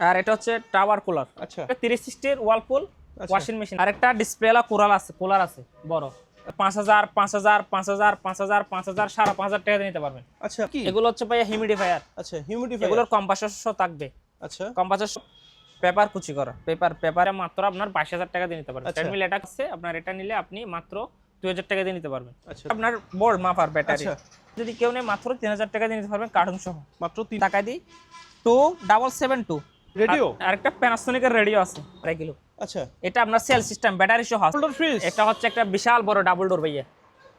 আর এটা হচ্ছে tower cooler. আচ্ছা 3060 এর ওয়ালপুল ওয়াশিং মেশিন। আর একটা ডিসপ্লেলা কুলার আছে বড় 5000 5000 5000 5000 5000 5500 টাকা দিয়ে নিতে পারবেন। আচ্ছা কি এগুলো হচ্ছে ভাইয়া হিউমিডিফায়ার। আচ্ছা হিউমিডিফায়ার এগুলোর কম্প্রেসর থাকবে। আচ্ছা কম্প্রেসর পেপার কুচি করা পেপারে মাত্র আপনার 22000 টাকা দিয়ে নিতে পারবেন। 10 মিলি এটা আছে আপনার, এটা নিলে আপনি মাত্র 2000 টাকা দিয়ে নিতে পারবেন। আচ্ছা আপনার বোর্ড মাপার ব্যাটারি আচ্ছা যদি কেউ নেয় মাত্র 3000 টাকা দিয়ে নিতে পারবেন কার্টুন সহ। মাত্র 3 টাকা দিই 2772 রেডিও। আরেকটা প্যানাসোনিকের রেডিও আছে 2 কিলো। আচ্ছা এটা আপনার সেল সিস্টেম ব্যাটারি সহ। Double door fridge. এটা হচ্ছে একটা বিশাল বড় ডাবল ডোর ভাইয়া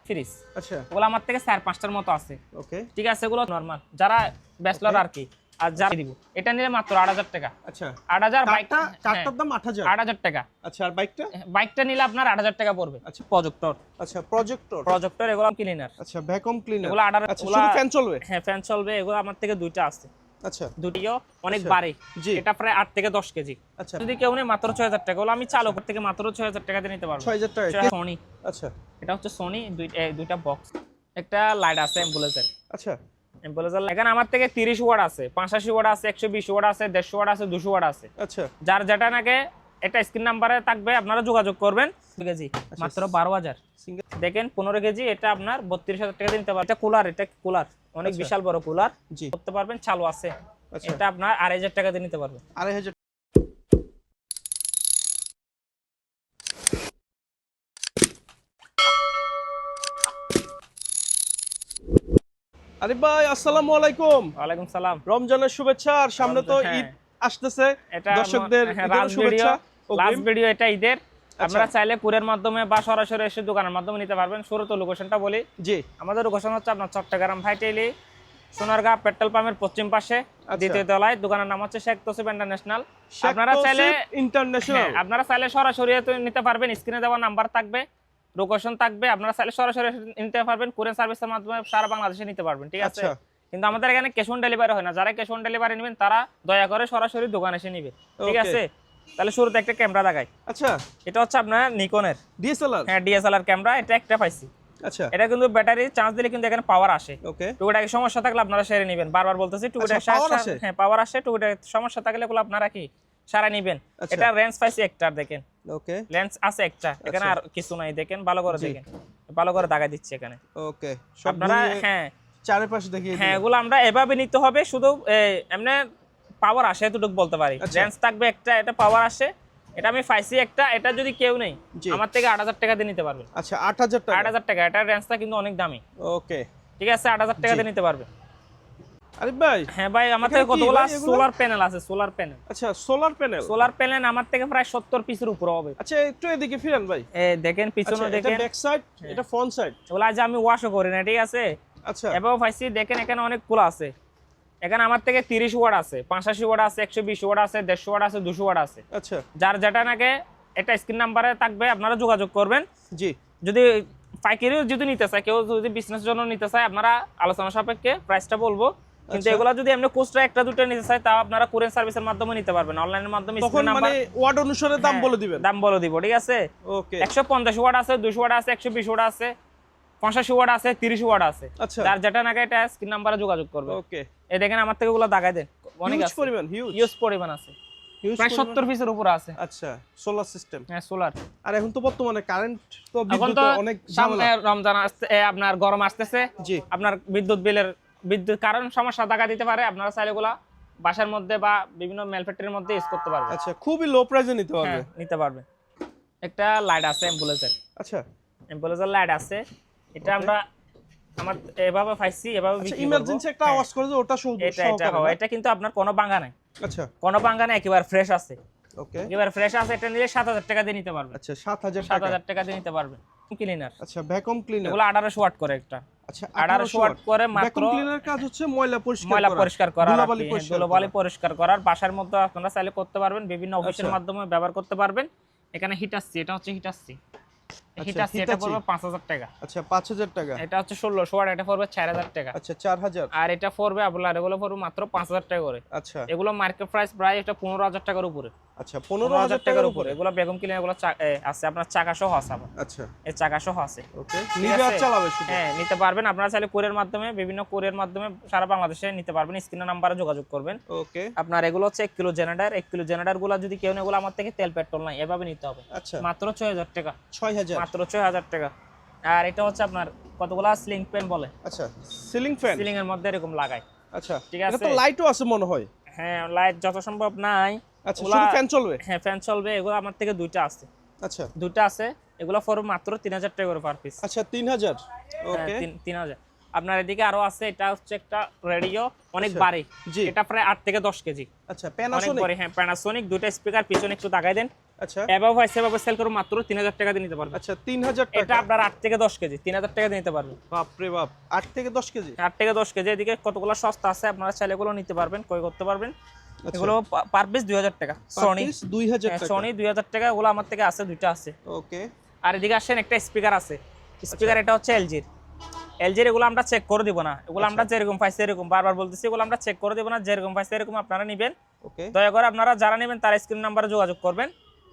ফ্রিজ। আচ্ছা ওগুলো আমার থেকে 4-5টার মতো আছে। ওকে ঠিক আছে, এগুলো নরমাল যারা ব্যাচলর আর কি। আর যারা দিব এটা নিলে মাত্র 8000 টাকা। আচ্ছা 8000 বাইকটা কারটার দাম 8000 8000 টাকা। আচ্ছা আর বাইকটা বাইকটা নিলে আপনার 8000 টাকা পড়বে। আচ্ছা প্রজেক্টর আচ্ছা প্রজেক্টর এগুলো ক্লিনার। আচ্ছা ভ্যাকুয়াম ক্লিনার এগুলো 8000। আচ্ছা শুধু ফ্যান চলবে? হ্যাঁ ফ্যান চলবে। এগুলো আমার থেকে দুইটা আছে। আচ্ছা দুটিও অনেক আচ্ছা, বাড়ে। জি। এটা প্রায় 8 থেকে 10 কেজি। আচ্ছা যদি কেউ নেয় মাত্র 6000 টাকা। ওগুলো আমি চালক থেকে মাত্র 6000 টাকা দিয়ে নিতে পারবো। 6000 টাকা সোনি। আচ্ছা এটা হচ্ছে সোনি দুইটা বক্স। একটা লাইট আছে অ্যাম্বুলেন্সের। আচ্ছা অ্যাম্বুলেন্সের এখানে আমার থেকে 30 ওয়াট আছে, 85 ওয়াট আছে, 120 ওয়াট আছে, 150 ওয়াট আছে, 200 ওয়াট আছে। আচ্ছা যার যেটা নাকি এটা স্ক্রিন নাম্বারে থাকবে, আপনারা যোগাযোগ করবেন। কেজি মাত্র 12000। সিঙ্গেল দেখেন 15 কেজি, এটা আপনার 32000 টাকা দিয়ে নিতে পারবেন। এটা কুলার অনেক আচ্ছা। বিশাল বড় কুলার জি করতে পারবেন, চালু আছে। আচ্ছা এটা আপনার 2500 টাকা দিয়ে নিতে পারবেন। 2500। আরে ভাই আসসালামু আলাইকুম। ওয়ালাইকুম সালাম। রমজানের শুভেচ্ছা। আর সামনে তো হ্যাঁ। ঈদ আসতেছে, এটা দর্শকদের ঈদের লাস্ট শুভেচ্ছা। ভিডিও এটা ঈদের। আপনারা চাইলে কুরিয়ার মাধ্যমে বা সরাসরি এসে দোকানের মাধ্যমে নিতে পারবেন। শুরুতে লোকেশনটা বলি। জি আমাদের লোকেশন হচ্ছে আপনার চট্টগ্রাম ভাইটেলি সোনারগাঁ পেট্রোল পাম্পের পশ্চিম পাশে দ্বিতীয় তলায়। দোকানের নাম হচ্ছে শেখ তসিফ ইন্টারন্যাশনাল। আপনারা চাইলে আপনারা চাইলে সরাসরি নিতে পারবেন। স্ক্রিনে দেওয়া নাম্বার থাকবে, লোকেশন থাকবে। আপনারা চাইলে সরাসরি নিতে পারবেন। কুরিয়ার সার্ভিসের মাধ্যমে সারা বাংলাদেশে নিতে পারবেন। ঠিক আছে, কিন্তু আমাদের এখানে ক্যাশ অন ডেলিভারি হয় না। যারা ক্যাশ অন ডেলিভারি নেবেন তারা দয়া করে সরাসরি দোকানে এসে নেবেন। ঠিক আছে, তাহলে শুরুতে একটা ক্যামেরা দেখাই। আচ্ছা এটা হচ্ছে আপনার নিকনের ডিএসএলআর। হ্যাঁ ডিএসএলআর ক্যামেরা। এটা একটা পাইছি। আচ্ছা এটা কিন্তু ব্যাটারি চার্জ দিলে কিন্তু এখানে পাওয়ার আসে। ওকে টুকটাকি সমস্যা থাকলে আপনারা সেরে নেবেন। বারবার বলতেছি টুকটাকি হ্যাঁ পাওয়ার আসে। টুকটাকি সমস্যা থাকলে এগুলো আপনারা কি সারা নেবেন। এটা রেঞ্জ পাইছি একটা, দেখেন ওকে লেন্স আছে একটা, এখানে আর কিছু নাই। দেখেন ভালো করে দেখেন, ভালো করে দাগা দিচ্ছি এখানে। ওকে আপনারা হ্যাঁ চারপাশে দেখিয়ে হ্যাঁ এগুলো আমরা এভাবে নিতে হবে। শুধু এমনি পাওয়ার আসে এতটুকু বলতে পারি। রেঞ্জ থাকবে একটা, এটা পাওয়ার আসে। এটা আমি পাইছি একটা। এটা যদি কেউ নেই আমার থেকে 8000 টাকা দিয়ে নিতে পারবেন। আচ্ছা 8000 টাকা 8000 টাকা। এটা রেঞ্জটা কিন্তু অনেক দামি। ওকে ঠিক আছে, 8000 টাকা দিয়ে নিতে পারবে। আরে ভাই হ্যাঁ ভাই, আমার থেকে কতগুলো সোলার প্যানেল আছে। সোলার প্যানেল আচ্ছা সোলার প্যানেল আমার থেকে প্রায় 70 পিসের উপরে হবে। আচ্ছা একটু এদিকে ফিরেন ভাই। দেখেন পিছনে দেখেন, এটা ব্যাক সাইড, এটা ফ্রন্ট সাইড। ওগুলা যে আমি ওয়াশও করি না। ঠিক আছে, আচ্ছা এভাবে পাইছি। দেখেন এখানে অনেকগুলো আছে। এখানে আমার থেকে 30 ওয়াট আছে, 85 ওয়াট আছে, 120 ওয়াট আছে, 150 ওয়াট আছে, 200 ওয়াট আছে। আচ্ছা যার যেটা নাকি এটা স্ক্রিন নাম্বারে থাকবে, আপনারা যোগাযোগ করবেন। জি যদি পাইকারিও যদি নিতে চায়, কেউ যদি বিজনেসের জন্য নিতে চায়, আপনারা আলোচনা সাপেক্ষে প্রাইসটা বলবো। কিন্তু এগুলা যদি এমনি খুচরা একটা দুটো নিতে চায়, তাও আপনারা কুরিয়ার সার্ভিসের মাধ্যমে নিতে পারবেন। অনলাইনের মাধ্যমে তখন মানে ওয়াট অনুসারে দাম বলে দিবেন। দাম বলে দিব। ঠিক আছে, ওকে 150 ওয়াট আছে, 200 ওয়াট আছে, 120 ওয়াট আছে, 85 ওয়াট আছে, 30 ওয়াট আছে। আচ্ছা যার যেটা নাকি এটা স্ক্রিন নাম্বারে যোগাযোগ করবে। ওকে এই দেখেন আমার থেকে ওগুলা দাগাই দেন। অনেক আছে পরিমাণ, হিউজ পরিমাণ আছে। প্রায় 70 পিসের উপরে আছে। আচ্ছা সোলার সিস্টেম। হ্যাঁ সোলার। আর এখন তো বর্তমানে কারেন্ট তো এখন বিদ্যুৎ তো অনেক সামনে রমজান আসছে, আপনার গরম আসতেছে। জি আপনার বিদ্যুৎ কারণ সমস্যা দেখা দিতে পারে। আপনারা চাইলে এগুলা বাসার মধ্যে বা বিভিন্ন ম্যানুফ্যাক্চারের মধ্যে ইউজ করতে পারবেন। আচ্ছা খুবই লো প্রাইসে নিতে পারবে। নিতে পারবে। একটা লাইট আছে অ্যাম্বুলেন্সের। আচ্ছা অ্যাম্বুলেন্সের লাইট আছে। এটা আমরা আমার এভাবে পাইছি, এভাবে বিক্রি করব। ইমার্জেন্সি একটা আওয়াজ করে যে ওটা এটা কিন্তু আপনার কোনো ভাঙা নাই। আচ্ছা কোনো ভাঙা নাই, একেবারে ফ্রেশ আছে। ওকে একেবারে ফ্রেশ আছে। এটা নিলে 7000 টাকা দিয়ে নিতে পারবেন। আচ্ছা 7000 টাকা দিয়ে নিতে পারবেন। ক্লিনার। আচ্ছা ভ্যাকুয়াম ক্লিনার। এগুলো 1800 ওয়াট করে একটা। আচ্ছা 1800 ওয়াট করে মাত্র। ভ্যাকুয়াম ক্লিনার কাজ হচ্ছে ময়লা পরিষ্কার করা, ধুলোবালি পরিষ্কার করার। বাসার মধ্যে আপনারা চাইলে করতে পারবেন। বিভিন্ন অফিসের মাধ্যমে ব্যবহার করতে পারবেন। এখানে হিটার সি, এটা হচ্ছে হিটার সি। হিট আছে, এটা পড়বে 5000 টাকা। আচ্ছা 5000 টাকা। এটা হচ্ছে 1600 ওয়াট, এটা পড়বে 4000 টাকা। আচ্ছা 4000। আর এটা পড়বে আপনার, এগুলো পড়বে মাত্র 5000 টাকা করে। আচ্ছা এগুলো মার্কেট প্রাইস প্রায় এটা 15000 টাকার উপরে। আচ্ছা 15000 টাকার উপরে। এগুলো বেগম ক্লিন, এগুলো আছে আপনার চাকা সহ আছে। আচ্ছা এই চাকা সহ আছে। ওকে, নিবে আর চালাবে শুধু। হ্যাঁ নিতে পারবেন আপনারা চাইলে কুরিয়ার মাধ্যমে, বিভিন্ন কুরিয়ার মাধ্যমে সারা বাংলাদেশে নিতে পারবেন। স্ক্রিনের নাম্বারে যোগাযোগ করবেন। ওকে, আপনার এগুলো হচ্ছে 1 কিলো জেনারেটর। 1 কিলো জেনারেটর গুলো যদি কেউ নেয়, এগুলো আমার থেকে তেল পেট্রোল নাই, এভাবে নিতে হবে। আচ্ছা মাত্র 6000 টাকা। 6000 মাত্র 6000 টাকা। আর এটা হচ্ছে আপনার কতগুলা স্লিং ফ্যান বলে। আচ্ছা সিলিং ফ্যান, সিলিং এর মধ্যে এরকম লাগায়। আচ্ছা ঠিক এটা আছে। তো লাইটও আছে মনে হয়। হ্যাঁ লাইট যত সম্ভব নাই। আচ্ছা শুধু ফ্যান চলবে। হ্যাঁ ফ্যান চলবে। এগুলো আমার থেকে দুইটা আছে। আচ্ছা দুইটা আছে। এগুলো পড়বে মাত্র 3000 টাকা করে পার পিস। আচ্ছা 3000। ওকে 3000। আপনার এদিকে আরো আছে, এটা হচ্ছে একটা রেডিও, অনেক আচ্ছা, ভারী। জি। এটা প্রায় 8 থেকে 10 কেজি। আচ্ছা অনেক প্যানাসোনিক। ভারী। হ্যাঁ প্যানাসোনিক, দুইটা স্পিকার, পিছনে একটু তাকাই দেন। আচ্ছা এভাবে হয় সেভাবে সেল করে মাত্র 3000 টাকা দিয়ে নিতে পারবেন। আচ্ছা 3000 টাকা। এটা আপনার 8 থেকে 10 কেজি 3000 টাকা দিয়ে নিতে পারবেন। বাপ রে বাপ, 8 থেকে 10 কেজি। 8 থেকে 10 কেজি। এদিকে কতগুলো সস্তা আছে, আপনারা চাইলে এগুলো নিতে পারবেন, ক্রয় করতে পারবেন। আচ্ছা, এগুলো পার পিস 2000 টাকা। সনি 2000 টাকা। সনি 2000 টাকা। এগুলো আমার থেকে আছে, দুইটা আছে। ওকে আর এদিকে আসেন, একটা স্পিকার আছে। স্পিকার এটা হচ্ছে এলজির। এলজির এগুলো আমরা চেক করে দিব না। এগুলো আমরা যেরকম পাইছি এরকম, বারবার বলতেছি, এগুলো আমরা চেক করে দিব না। যেরকম পাইছি এরকম আপনারা নেবেন। ওকে দয়া করে আপনারা যারা নেবেন তার স্ক্রিন নাম্বারে যোগাযোগ করবেন।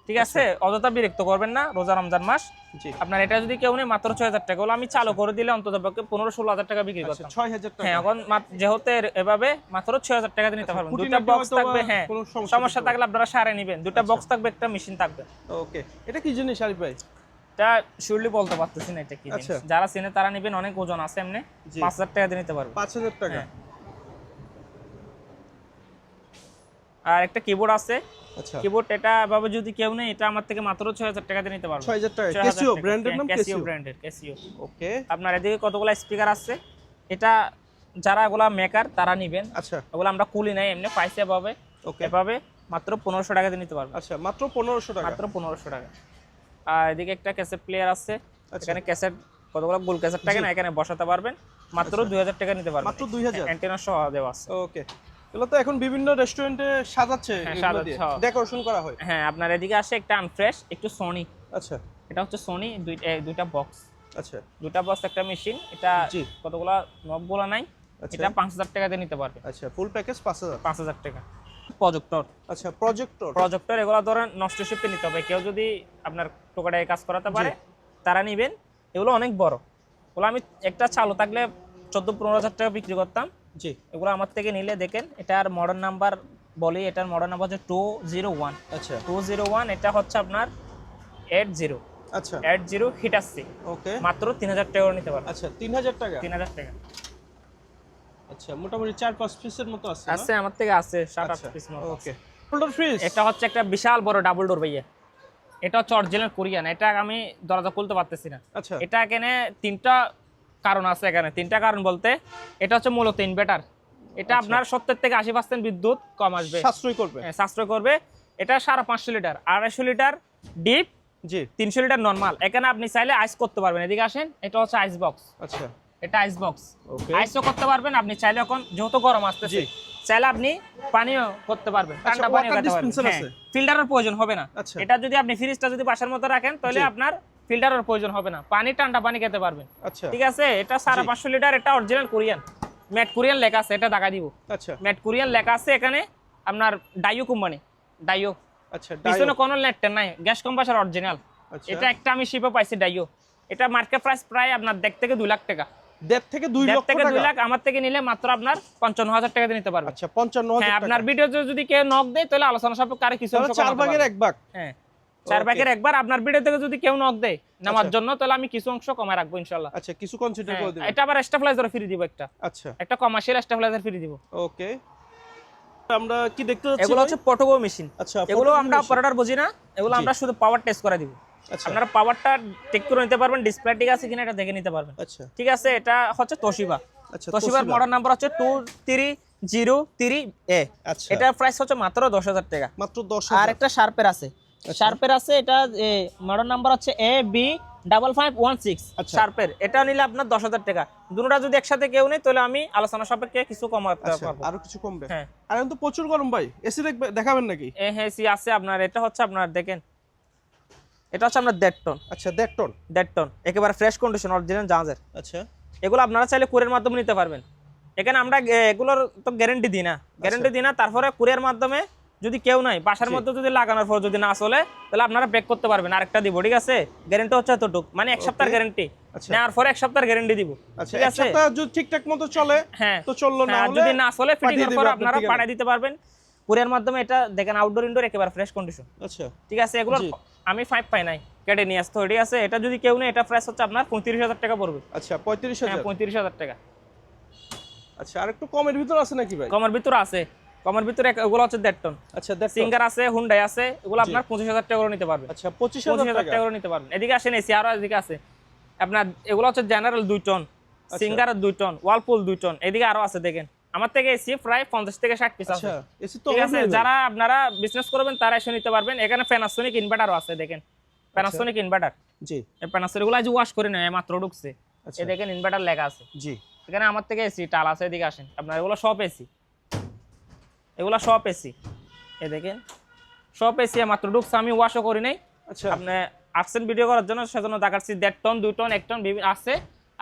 ঠিক আছে। অযথা বিরক্ত করবেন না, রোজা রমজান মাস। জি আপনার এটা যদি কেউ নেই মাত্র 6000 টাকা। এগুলো আমি চালু করে দিলে অন্তত পক্ষে 15-16 টাকা বিক্রি আচ্ছা করতাম। 6000 টাকা। হ্যাঁ এখন যেহেতু এভাবে মাত্র 6000 টাকা দিয়ে নিতে পারবেন। দুইটা খুঁটিনাটি বক্স হয়তো থাকবে। বা হ্যাঁ কোনো সমস্যা থাকলে আপনারা সারে নেবেন। দুইটা বক্স থাকবে, একটা মেশিন থাকবে। ওকে, এটা কি জিনিস আরিফ ভাই? এটা শিওরলি বলতে পারতেছি না এটা কি জিনিস। আচ্ছা। যারা চেনে তারা নেবেন, অনেক ওজন আছে। এমনি জি। 5000 টাকা দিয়ে নিতে পারবেন। 5000 টাকা। হ্যাঁ। আর একটা কিবোর্ড আছে। আচ্ছা কিবোর্ড এটা ভাবে যদি কেউ নেই, এটা আমার থেকে মাত্র 6000 টাকা দিয়ে নিতে পারবেন। 6000 টাকা। 6000 ক্যাসিও টাকা। ব্র্যান্ডের নাম, ক্যাসিও ক্যাসিও ব্র্যান্ডের ক্যাসিও। ওকে আপনার এদিকে কতগুলো স্পিকার আছে। এটা যারা এগুলা মেকার তারা নেবেন। আচ্ছা ওগুলো আমরা কুলি নাই, এমনি পাইছে এভাবে। ওকে এভাবে মাত্র 1500 টাকা দিয়ে নিতে পারবেন। আচ্ছা মাত্র 1500 টাকা। মাত্র 1500 টাকা। আর এদিকে একটা ক্যাসেট প্লেয়ার আছে। আচ্ছা। এখানে ক্যাসেট কতগুলো গোল ক্যাসেট থাকে না, এখানে বসাতে পারবেন। মাত্র 2000 টাকা নিতে পারবেন। মাত্র 2000। অ্যান্টেনা সহ দেওয়া আছে। ওকে, এগুলো তো এখন বিভিন্ন রেস্টুরেন্টে সাজাচ্ছে, হ্যাঁ, এগুলো দিয়ে সাজাচ্ছে। ডেকোরেশন করা হয়। হ্যাঁ আপনার এদিকে আসে একটা আনফ্রেশ, একটু সনি। আচ্ছা এটা হচ্ছে সনি, দুইটা বক্স। আচ্ছা দুইটা বক্স একটা মেশিন। এটা জি। কতগুলা নবগুলা নাই। আচ্ছা। এটা 5000 টাকা দিয়ে নিতে পারবে। আচ্ছা ফুল প্যাকেজ 5000। 5000 টাকা। প্রজেক্টর। আচ্ছা প্রজেক্টর। প্রজেক্টর এগুলো ধরেন নষ্ট শিফটে নিতে হবে। কেউ যদি আপনার টোকাটায় কাজ করাতে পারে তারা নেবেন। এগুলো অনেক বড়। ওগুলো আমি একটা চালু থাকলে 14-15 টাকা বিক্রি করতাম। জি এগুলো আমার থেকে নিলে দেখেন, এটার মডেল নাম্বার বলি, এটার মডেল নাম্বার হচ্ছে 201। আচ্ছা 201। এটা হচ্ছে আপনার 80 আচ্ছা 80 হিটাসি। ওকে মাত্র 3000 টাকা করে নিতে পারবেন। আচ্ছা 3000 টাকা। 3000 টাকা আচ্ছা মোটামুটি 4-5 পিসের মতো আছে না? আছে আমার থেকে, আছে 7-8 আচ্ছা পিস মতো। ওকে, হোল্ডার ফ্রিজ। এটা হচ্ছে একটা বিশাল বড় ডাবল ডোর ভাইয়া। এটা হচ্ছে অরিজিনাল কোরিয়ান। এটা আমি দরজা খুলতে পারতেছি না। আচ্ছা এটা এখানে 3টা কারণ আছে। এখানে 3টা কারণ বলতে, এটা হচ্ছে মূলত ইনভার্টার। এটা আপনার 70 থেকে 80% বিদ্যুৎ কম আসবে, সাশ্রয় করবে। হ্যাঁ। সাশ্রয় করবে। এটা 550 লিটার, 250 লিটার ডিপ, জি 300 লিটার নরমাল। এখানে আপনি চাইলে আইস করতে পারবেন। এদিকে আসেন, এটা হচ্ছে আইস বক্স। আচ্ছা এটা আইস বক্স। ওকে আইসও করতে পারবেন আপনি চাইলে। এখন যেহেতু গরম আসতেছে, জি। চাইলে আপনি পানিও করতে পারবেন, ঠান্ডা পানিও water খেতে পারবেন। dispenser হ্যাঁ, আছে? ফিল্টারের প্রয়োজন হবে না। আচ্ছা। এটা যদি আপনি ফ্রিজটা যদি বাসার মধ্যে রাখেন, তাহলে জি। আপনার ফিল্টারের প্রয়োজন হবে না, পানি ঠান্ডা পানি খেতে পারবেন। আচ্ছা ঠিক আছে। এটা 550 লিটার। এটা অরিজিনাল কোরিয়ান, ম্যাট কোরিয়ান লেখা আছে। এটা দেখা দিব, আচ্ছা ম্যাট কোরিয়ান লেখা আছে এখানে। আপনার ডাইও কোম্পানি, ডাইও। আচ্ছা পিছনে কোনো লেটটা নাই, গ্যাস কম্প্রেসার অরিজিনাল। আচ্ছা এটা একটা আমি শিপে পাইছি ডাইও। এটা মার্কেট প্রাইস প্রায় আপনার দেখ থেকে 2 লাখ টাকা। 1.5 থেকে 2 দেড় লক্ষ থেকে 2 টাকা। লাখ। আমার থেকে নিলে মাত্র আপনার 55,000 টাকা দিয়ে নিতে পারবেন। আচ্ছা 55,000 হ্যাঁ, টাকা। আপনার ভিডিওতে যদি কেউ নক দেয়, তাহলে আলোচনা সাপেক্ষে আরো কিছু অংশ 4 ভাগের 1 ভাগ। হ্যাঁ 4 Okay. ভাগের একবার আপনার ভিডিও থেকে যদি কেউ নক দেয় নামার আচ্ছা। জন্য, তাহলে আমি কিছু অংশ কমায় রাখবো ইনশাআল্লাহ। আচ্ছা কিছু কনসিডার করে দিবেন। এটা আবার স্টেবিলাইজার ফ্রি দিব, আচ্ছা একটা কমার্শিয়াল স্টেবিলাইজার ফ্রি দিব। ওকে, আমরা কি দেখতে যাচ্ছি? এগুলো হচ্ছে পটোগো মেশিন। আচ্ছা এগুলো photo আমরা machine। অপারেটর বুঝি না, এগুলো জি। আমরা শুধু পাওয়ার টেস্ট করে দিব। আচ্ছা আপনারা পাওয়ারটা চেক করে নিতে পারবেন, ডিসপ্লে ঠিক আছে কিনা এটা দেখে নিতে পারবেন। আচ্ছা ঠিক আছে। এটা হচ্ছে তোশিবা। আচ্ছা তোশিবার Toshiba। মডেল নাম্বার হচ্ছে 2303A। আচ্ছা এটার প্রাইস হচ্ছে মাত্র 10,000 টাকা। মাত্র আর 10,000। একটা শার্পের আছে, শার্পের আছে। এটা মডেল নাম্বার হচ্ছে AB5516 আচ্ছা। শার্পের। এটা নিলে আপনার 10,000 টাকা। দুটোটা যদি একসাথে কেউ নেই, তাহলে আমি আলোচনা সাপেক্ষে কিছু কমাতে আচ্ছা পারবো। আরো কিছু কমবে? হ্যাঁ। আর এখন তো প্রচুর গরম ভাই, এসি দেখাবেন নাকি? হ্যাঁ সি আছে আপনার। এটা হচ্ছে আপনার দেখেন, এটা হচ্ছে আপনার 1.5 টন। আচ্ছা 1.5 টন। 1.5 টন একেবারে ফ্রেশ কন্ডিশন অরিজিনাল জাহাজের। আচ্ছা এগুলো আপনারা চাইলে কুরিয়ার মাধ্যমে নিতে পারবেন। এখানে আমরা এগুলোর তো গ্যারান্টি দিই না, তারপরে কুরিয়ার মাধ্যমে যদি কেউ নাই বাসার মধ্যে যদি লাগানোর পর যদি না চলে তাহলে আপনারা ব্যাক করতে পারবেন, আরেকটা দিব, ঠিক আছে? গ্যারান্টি হচ্ছে এতটুক, মানে 1 সপ্তাহের গ্যারান্টি। নেওয়ার পরে 1 সপ্তাহের গ্যারান্টি দিব, ঠিক আছে? 1 সপ্তাহ যদি ঠিকঠাক মতো চলে তো চললো, না হলে যদি না চলে ফিটিং এর পর আপনারা পাঠিয়ে দিতে পারবেন কুরিয়ার মাধ্যমে। এটা দেখেন আউটডোর ইনডোর একেবারে ফ্রেশ কন্ডিশন। আচ্ছা ঠিক আছে, এগুলো আমি 5 পাই নাই, কেটে নিয়ে আসতে, ঠিক আছে? এটা যদি কেউ নেই এটা প্রাইস হচ্ছে আপনার 35,000 টাকা পড়বে। আচ্ছা 35,000। হ্যাঁ 35,000 টাকা। আচ্ছা আর একটু কমের ভিতর আছে নাকি ভাই? কমের ভিতরে আছে, কমের ভিতরে এগুলো হচ্ছে 1.5 টন। আচ্ছা সিঙ্গার আছে, হুন্ডাই আছে, এগুলো আপনার 25,000 টাকা করে নিতে পারবেন। আচ্ছা 25,000 টাকা করে নিতে পারবেন। এদিকে আসেন, এসি আরো এদিকে আছে আপনার, এগুলো হচ্ছে General 2 ton, Singer 2 ton, Whirlpool 2 ton, এদিকে আরো আছে দেখেন। আমার থেকে এসি প্রায় 50 থেকে 60 পিস আছে। এসি তো ঠিক আছে, যারা আপনারা বিজনেস করবেন তারা এসে নিতে পারবেন। এখানে প্যানাসোনিক ইনভার্টারও আছে দেখেন, প্যানাসোনিক ইনভার্টার। জি এই প্যানাসোনিক গুলো আজ ওয়াশ করে নেয়, মাত্র ঢুকছে। এই দেখেন ইনভার্টার লেখা আছে। জি এখানে আমার থেকে এসি টাল আছে, এদিকে আসেন আপনার, এগুলো সব এসি, এগুলো সব এসি। এই দেখেন সব এসি মাত্র ঢুকছে, আমি ওয়াশও করি নাই। আচ্ছা আপনি আসছেন ভিডিও করার জন্য, সেজন্য দেখাচ্ছি। 1.5 টন 2 টন 1 টন আছে।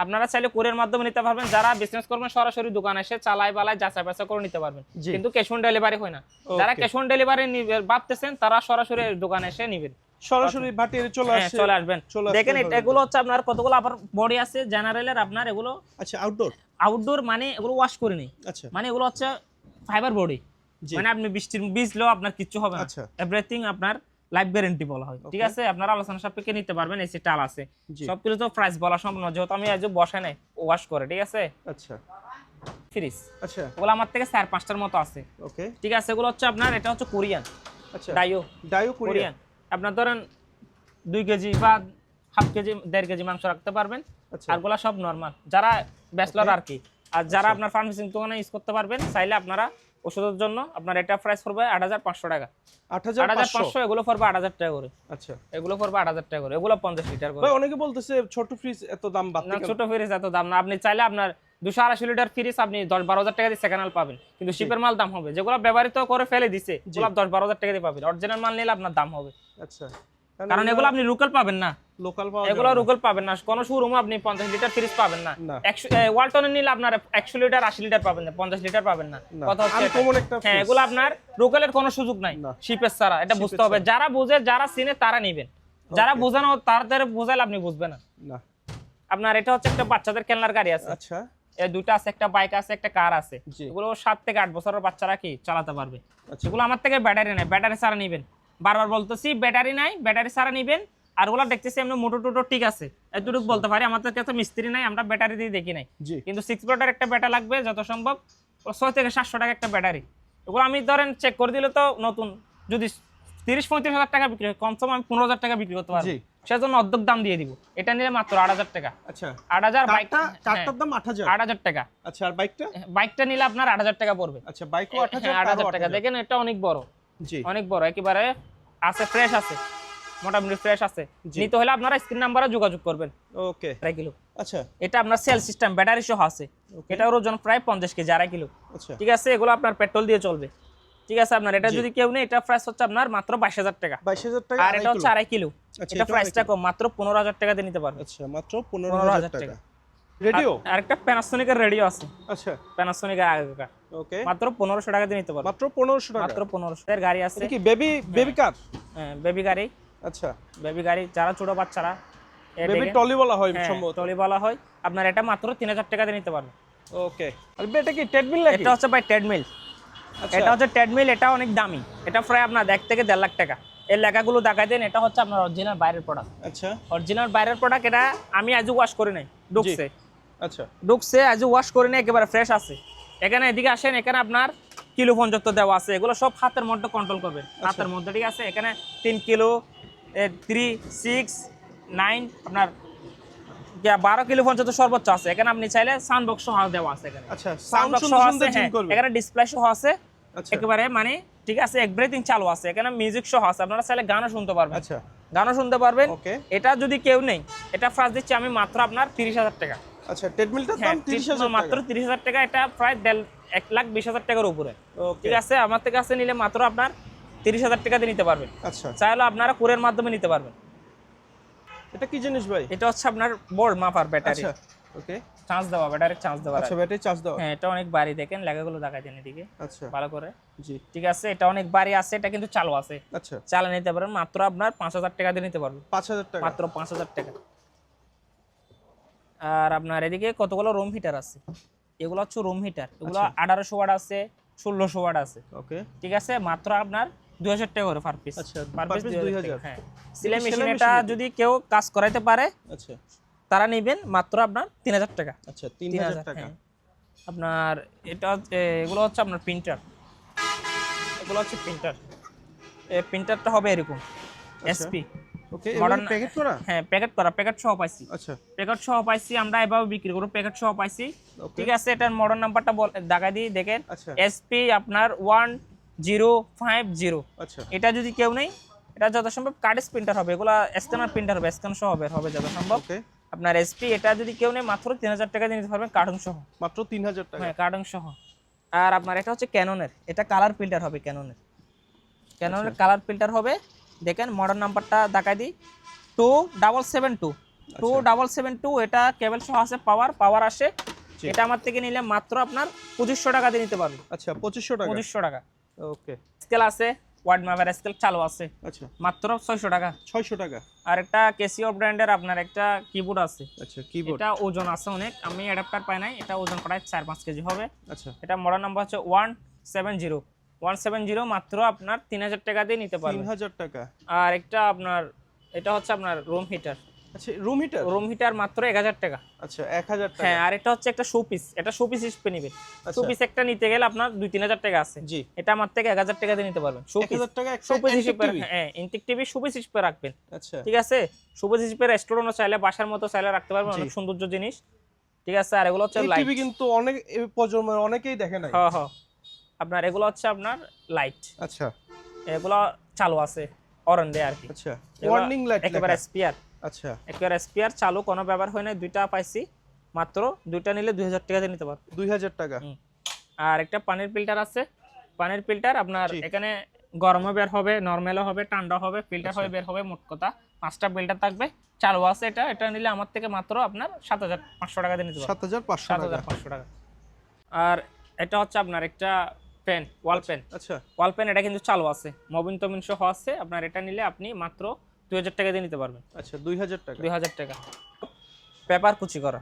আপনারা চাইলে কুরিয়ার মাধ্যমে নিতে পারবেন। যারা বিজনেস করবেন সরাসরি দোকানে এসে চালাই বালাই যাচাই বাছাই করে নিতে পারবেন, কিন্তু ক্যাশ অন ডেলিভারি হয় না। যারা ক্যাশ অন ডেলিভারি ভাবতেছেন তারা সরাসরি দোকানে এসে নেবেন, সরাসরি ভাটিয়ারে চলে আসবেন। দেখেন এগুলো হচ্ছে আপনার কতগুলো আবার বডি আছে জেনারেলের আপনার, এগুলো আচ্ছা আউটডোর। আউটডোর মানে এগুলো ওয়াশ করে নেই, আচ্ছা মানে এগুলো হচ্ছে ফাইবার বডি, মানে আপনি বৃষ্টির ভিজলেও আপনার কিচ্ছু হবে না। এভরিথিং আপনার লাইফ গ্যারান্টি বলা হয়, ঠিক আছে? আপনারা আলোচনা সাপেক্ষে নিতে পারবেন। এসি টাল আছে, সবকিছু তো প্রাইস বলা সম্ভব না, যেহেতু আমি আজ বসে নাই, ওয়াশ করে, ঠিক আছে? আচ্ছা ফ্রিজ, আচ্ছা ওগুলো আমার থেকে 4-5টার মতো আছে, ওকে ঠিক আছে? এগুলো হচ্ছে আপনার, এটা হচ্ছে কোরিয়ান। আচ্ছা ডাইও কোরিয়ান। আপনার ধরেন 2 কেজি বা হাফ কেজি 1.5 কেজি মাংস রাখতে পারবেন। আরগুলা সব নরমাল, যারা ব্যাচলর আর কি। আর যারা আপনার ফার্মেসিং দোকানে ইউজ করতে পারবেন চাইলে আপনারা ওষুধের জন্য, আপনার এটা প্রাইস পড়বে 8,500 টাকা। 8,500, এগুলো পড়বে 8,000 টাকা করে। আচ্ছা এগুলো পড়বে 8,000 টাকা করে, এগুলো 50 লিটার করে। ভাই অনেকে বলতেছে ছোট ফ্রিজ এত দাম বাড়ছে না, ছোট ফ্রিজ এত দাম না। আপনি চাইলে আপনার 280 লিটার ফ্রিজ আপনি 10-12,000 টাকা দিয়ে সেকেন্ড হ্যান্ড পাবেন, কিন্তু শিপের মাল দাম হবে। যেগুলো ব্যবহৃত করে ফেলে দিছে ওগুলো 10-12,000 টাকা দিয়ে পাবেন। অরিজিনাল মাল নিলে আপনার দাম হবে। আচ্ছা, কারণ এগুলো আপনি লোকাল পাবেন না, এগুলো লোকাল পাবেন না। কোন শোরুমে আপনি 50 লিটার ফ্রিজ পাবেন না। ওয়ালটনের নিলে আপনার 100 লিটার 80 লিটার পাবেন না, 50 লিটার পাবেন না। কথা হচ্ছে হ্যাঁ, এগুলো আপনার লোকালের কোনো সুযোগ নাই শিপের ছাড়া, এটা বুঝতে হবে। যারা বুঝে, যারা চিনে তারা নেবেন, যারা বোঝানো তাদের বোঝাইলে আপনি বুঝবেন না। আপনার এটা হচ্ছে একটা বাচ্চাদের খেলনার গাড়ি আছে। আচ্ছা এই দুটো আছে, একটা বাইক আছে, একটা কার আছে। এগুলো 7 থেকে 8 বছরের বাচ্চারা কি চালাতে পারবে। এগুলো আমার থেকে ব্যাটারি নাই, ব্যাটারি ছাড়া নেবেন। বারবার বলতেছি ব্যাটারি নাই, ব্যাটারি ছাড়া নেবেন। আর ওগুলো দেখতেছি এমনি মোটর টোটো ঠিক আছে, এতটুকু বলতে পারি। আমাদের কাছে মিস্ত্রি নাই, আমরা ব্যাটারি দিয়ে দেখি নাই, কিন্তু 6 ভোল্টের একটা ব্যাটারি লাগবে যত সম্ভব। 6 থেকে 700 টাকা একটা ব্যাটারি। এগুলো আমি ধরেন চেক করে দিলে তো নতুন যদি 30-35 হাজার টাকা বিক্রি হয়, কমসম আমি 15,000 টাকা বিক্রি করতে পারবো। সেজন্য অর্ধেক দাম দিয়ে দিব। এটা নিলে মাত্র 8,000 টাকা। আচ্ছা 8,000। কারটার দাম 8,000 টাকা। আচ্ছা আর বাইকটা নিলে আপনার 8,000 টাকা পড়বে। আচ্ছা বাইকও 8,000 টাকা। দেখেন এটা অনেক বড়, অনেক বড়, একেবারে আছে, ফ্রেশ আছে, মোটামুটি ফ্রেশ আছে। নিতে হলে আপনারা স্ক্রিন নাম্বারে যোগাযোগ করবেন। ওকে 2.5 কিলো। আচ্ছা এটা আপনার সেল সিস্টেম, ব্যাটারি সহ আছে। এটার ওজন প্রায় 50 কেজি, 2.5 কিলো। আচ্ছা ঠিক আছে, এগুলো আপনার পেট্রোল দিয়ে চলবে। ঠিক আছে, আপনার এটা যদি কেউ নেই, এটা প্রাইস হচ্ছে আপনার মাত্র 22,000 টাকা। 22,000 টাকা। আর এটা হচ্ছে 2.5 কিলো, এটা প্রাইসটা কম, মাত্র 15,000 টাকা দিয়ে নিতে পারবেন। আচ্ছা মাত্র 15,000 টাকা। রেডিও আর একটা প্যানাসোনিকের রেডিও আছে। আচ্ছা প্যানাসোনিকের আগেকার, ওকে, মাত্র 1500 টাকা দিয়ে নিতে পারবেন। মাত্র 1500 টাকা। মাত্র 1500 এর গাড়ি আছে। এটা কি বেবি কার? হ্যাঁ, বেবি গাড়ি। আচ্ছা বেবি গাড়ি, যারা ছোট বাচ্চারা, বেবি টলি বলা হয় সম্ভবত। টলি বলা হয়। আপনার এটা মাত্র 3,000 টাকা দিয়ে নিতে পারবেন। ওকে। আর এটা কি ট্রেডমিল নাকি? এটা হচ্ছে ভাই ট্রেডমিল। এটা হচ্ছে ট্রেডমিল, এটা অনেক দামি। এটা প্রায় আপনার 1 থেকে 1.5 লাখ টাকা। এর লেখাগুলো দেখাই দেন, এটা হচ্ছে আপনার অরিজিনাল বাইরের প্রোডাক্ট। আচ্ছা অরিজিনাল বাইরের প্রোডাক্ট। এটা আমি আজও ওয়াশ করি নাই, ঢুকছে। আচ্ছা ঢুকছে, আজও ওয়াশ করি নাই, একেবারে ফ্রেশ আছে। এখানে এদিকে আসেন, এখানে আপনার কিলো পর্যন্ত দেওয়া আছে। এগুলো সব হাতের মধ্যে কন্ট্রোল করবেন, হাতের মধ্যে। ঠিক আছে, এখানে 3 কিলো, 3, 6, 9, আপনার 12 কিলো পর্যন্ত সর্বোচ্চ আছে। এখানে আপনি চাইলে সাউন্ড বক্স সহ দেওয়া আছে। এখানে আচ্ছা সাউন্ড সহ আছে, চেঞ্জ করবে। এখানে ডিসপ্লে সহ আছে একেবারে, মানে ঠিক আছে, এভরিথিং চালু আছে। এখানে মিউজিক সহ আছে, আপনারা চাইলে গানও শুনতে পারবেন। আচ্ছা গানও শুনতে পারবেন। এটা যদি কেউ নেই, এটা প্রাইস দিচ্ছি আমি মাত্র আপনার 30,000 টাকা। আচ্ছা ট্রেডমিলটার দাম 30,000 মাত্র 30,000 টাকা। এটা প্রায় 1,20,000 টাকার উপরে। ঠিক আছে, আমার থেকে কাছে নিলে মাত্র আপনার 30,000 টাকা দিয়ে নিতে পারবেন। আচ্ছা চাইলে আপনারা কুরিয়ার মাধ্যমে নিতে পারবেন। এটা কি জিনিস ভাই? এটা হচ্ছে আপনার বোর্ড মাপার ব্যাটারি। আচ্ছা ওকে, চার্জ দেওয়া, ব্যাটারি চার্জ দেওয়া। আচ্ছা ব্যাটারি চার্জ দেওয়া। হ্যাঁ, এটা অনেক ভারী, দেখেন লাগাগুলো দেখাই দেন এদিকে আচ্ছা ভালো করে। জি ঠিক আছে, এটা অনেক ভারী আছে, এটা কিন্তু চালু আছে। আচ্ছা, চালা নিতে পারেন মাত্র আপনার 5000 টাকা দিয়ে নিতে পারবেন। 5000 টাকা মাত্র 5000 টাকা। আর আপনার এদিকে কতগুলো রুম হিটার আছে, এগুলো হচ্ছে রুম হিটার। এগুলো 1800 ওয়াট আছে, 1600 ওয়াট আছে। ওকে ঠিক আছে, মাত্র আপনার 2000 টাকা করে পার পিস। আচ্ছা, পার per পিস piece 2000 হ্যাঁ। সিলাই মেশিন সেলাই এটা মেশিন যদি কেউ কাজ করাইতে পারে আচ্ছা তারা নেবেন মাত্র আপনার 3000 টাকা। আচ্ছা 3000 টাকা। হ্যাঁ। আপনার এটা এগুলো হচ্ছে আপনার প্রিন্টার, এগুলো হচ্ছে প্রিন্টার। এই প্রিন্টারটা হবে এরকম এসপি। ওকে, এগুলো প্যাকেট করা? হ্যাঁ, প্যাকেট করা, প্যাকেট সহ পাইছি। আচ্ছা প্যাকেট সহ পাইছি, আমরা এভাবে বিক্রি করব, প্যাকেট সহ পাইছি। ঠিক আছে, এটার মডেল নাম্বারটা দেখাই দিই, দেখেন আচ্ছা এসপি আপনার 1050। আচ্ছা এটা যদি কেউ নেই, এটা যত সম্ভব কার্ডেস প্রিন্টার হবে, এগুলা স্ক্যানার প্রিন্টার হবে, স্ক্যান সহ হবে যত সম্ভব। ওকে, আপনার এসপি এটা যদি কেউ নেই মাত্র 3000 টাকা দিয়ে নিতে পারবেন কার্টুন সহ। মাত্র 3000 টাকা। হ্যাঁ, কার্টুন সহ। আর আপনার এটা হচ্ছে ক্যাননের, এটা কালার ফিল্টার হবে, ক্যাননের কালার ফিল্টার হবে। দেখেন মডেল নাম্বারটা দেখাই দিই, 2772 2772। এটা কেবল সহ আছে, পাওয়ার আসে। এটা আমার থেকে নিলে মাত্র আপনার 2500 টাকা দিয়ে নিতে পারবেন। আচ্ছা 2500 টাকা। 2500 টাকা। ওকে, স্কেল আছে, ওয়াট মাপার স্কেল চালু আছে, আচ্ছা মাত্র 600 টাকা। 600 টাকা। আর একটা ক্যাসিও ব্র্যান্ডের আপনার একটা কিবোর্ড আছে। আচ্ছা কিবোর্ড, এটা ওজন আছে অনেক, আমি অ্যাডাপ্টার পাই নাই, এটা ওজন প্রায় 4-5 কেজি হবে। আচ্ছা এটা মডেল নাম্বার হচ্ছে 170 মাত্র আপনার 3000 টাকা দিয়ে নিতে পারবেন। 3000 টাকা। আর একটা আপনার এটা হচ্ছে আপনার রুম হিটার। আচ্ছা রুম হিটার মাত্র 1000 টাকা। আচ্ছা 1000 টাকা। হ্যাঁ, আর এটা হচ্ছে একটা শোপিস, এটা শোপিস হিসেবে নেবেন। শোপিস একটা নিতে গেলে আপনার 2-3000 টাকা আছে, জি এটা আমার থেকে 1000 টাকা দিয়ে নিতে পারবেন। শোপিস 1000 টাকা একটা শোপিস হিসেবে, টিভি। হ্যাঁ ইনটেক টিভি শোপিস হিসেবে রাখবেন। আচ্ছা ঠিক আছে, শোপিস হিসেবে রেস্টুরেন্টও চাইলে বাসার মতো চাইলে রাখতে পারবেন, অনেক সৌন্দর্য জিনিস। ঠিক আছে, আর এগুলো হচ্ছে এই লাইট। টিভি কিন্তু অনেক এই প্রজন্মের অনেকেই দেখে নাই। হ্যাঁ হ্যাঁ, আপনার এগুলো হচ্ছে আপনার লাইট, আচ্ছা এগুলো চালু আছে অরেন ডে আর কি। আচ্ছা ওয়ার্নিং লাইট একেবারে স্পিয়ার, আচ্ছা একেবারে স্পিয়ার চালু, কোনো ব্যবহার হয় না। দুইটা পাইছি, মাত্র দুইটা নিলে 2000 টাকা দিয়ে নিতে পারবেন। 2000 টাকা। আর একটা পানির ফিল্টার আছে, পানির ফিল্টার আপনার এখানে গরমও বের হবে, নরমালও হবে, ঠান্ডা হবে, ফিল্টার হয়ে বের হবে। মোট কথা 5টা ফিল্টার থাকবে, চালু আছে। এটা নিলে আমার থেকে মাত্র আপনার 7500 টাকা দিয়ে নিতে পারবেন। 7500 টাকা। আর এটা হচ্ছে আপনার একটা পেন, ওয়াল পেন। আচ্ছা ওয়াল পেন, এটা কিন্তু চালু আছে, মবিন টবিন সহ আছে। আপনার এটা নিলে আপনি মাত্র 2000 টাকা দিয়ে নিতে পারবেন। আচ্ছা 2000 টাকা। 2000 টাকা। পেপার কুচি করা,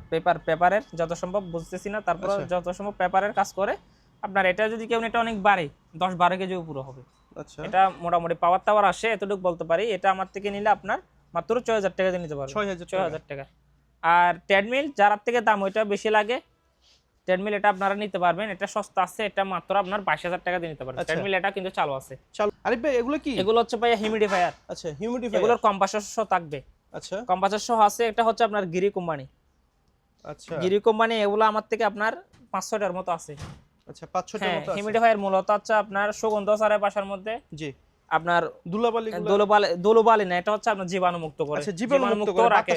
পেপারের যত সম্ভব বুঝতেছি না, তারপর যত সম্ভব পেপারের কাজ করে। আপনার এটা যদি কেউ, এটা অনেক বাড়ে, 10-12 কেজি উপরে হবে। আচ্ছা এটা মোটামুটি পাওয়ার টাওয়ার আসে, এতটুকু বলতে পারি। এটা আমার থেকে নিলে আপনার মাত্র 6000 টাকা দিয়ে নিতে পারবেন। 6000 টাকা। আর ট্রেডমিল যার থেকে দাম ওইটা বেশি লাগে, ট্রেডমিল এটা আপনারা নিতে পারবেন, এটা সস্তা আছে, এটা মাত্র আপনার 22000 টাকা দিয়ে নিতে পারবেন। ট্রেডমিল এটা কিন্তু চালু আছে। আরিফ ভাই এগুলো কি? এগুলো হচ্ছে ভাই হিউমিডিফায়ার। আচ্ছা হিউমিডিফায়ার, এগুলোর কম্প্রেসর সহ থাকবে। আচ্ছা কম্প্রেসর সহ আছে। এটা হচ্ছে আপনার গিরি কোম্পানি। আচ্ছা গিরি কোম্পানি, এগুলো আমার থেকে আপনার 500টার মতো আছে। আচ্ছা 500টার মতো আছে। হিউমিডিফায়ার মূলত হচ্ছে আপনার সুগন্ধ ছাড়ে বাসার মধ্যে, জি আপনার ধুলোবালি না, এটা হচ্ছে আপনার জীবাণুমুক্ত করে। আচ্ছা জীবাণুমুক্ত রাখে,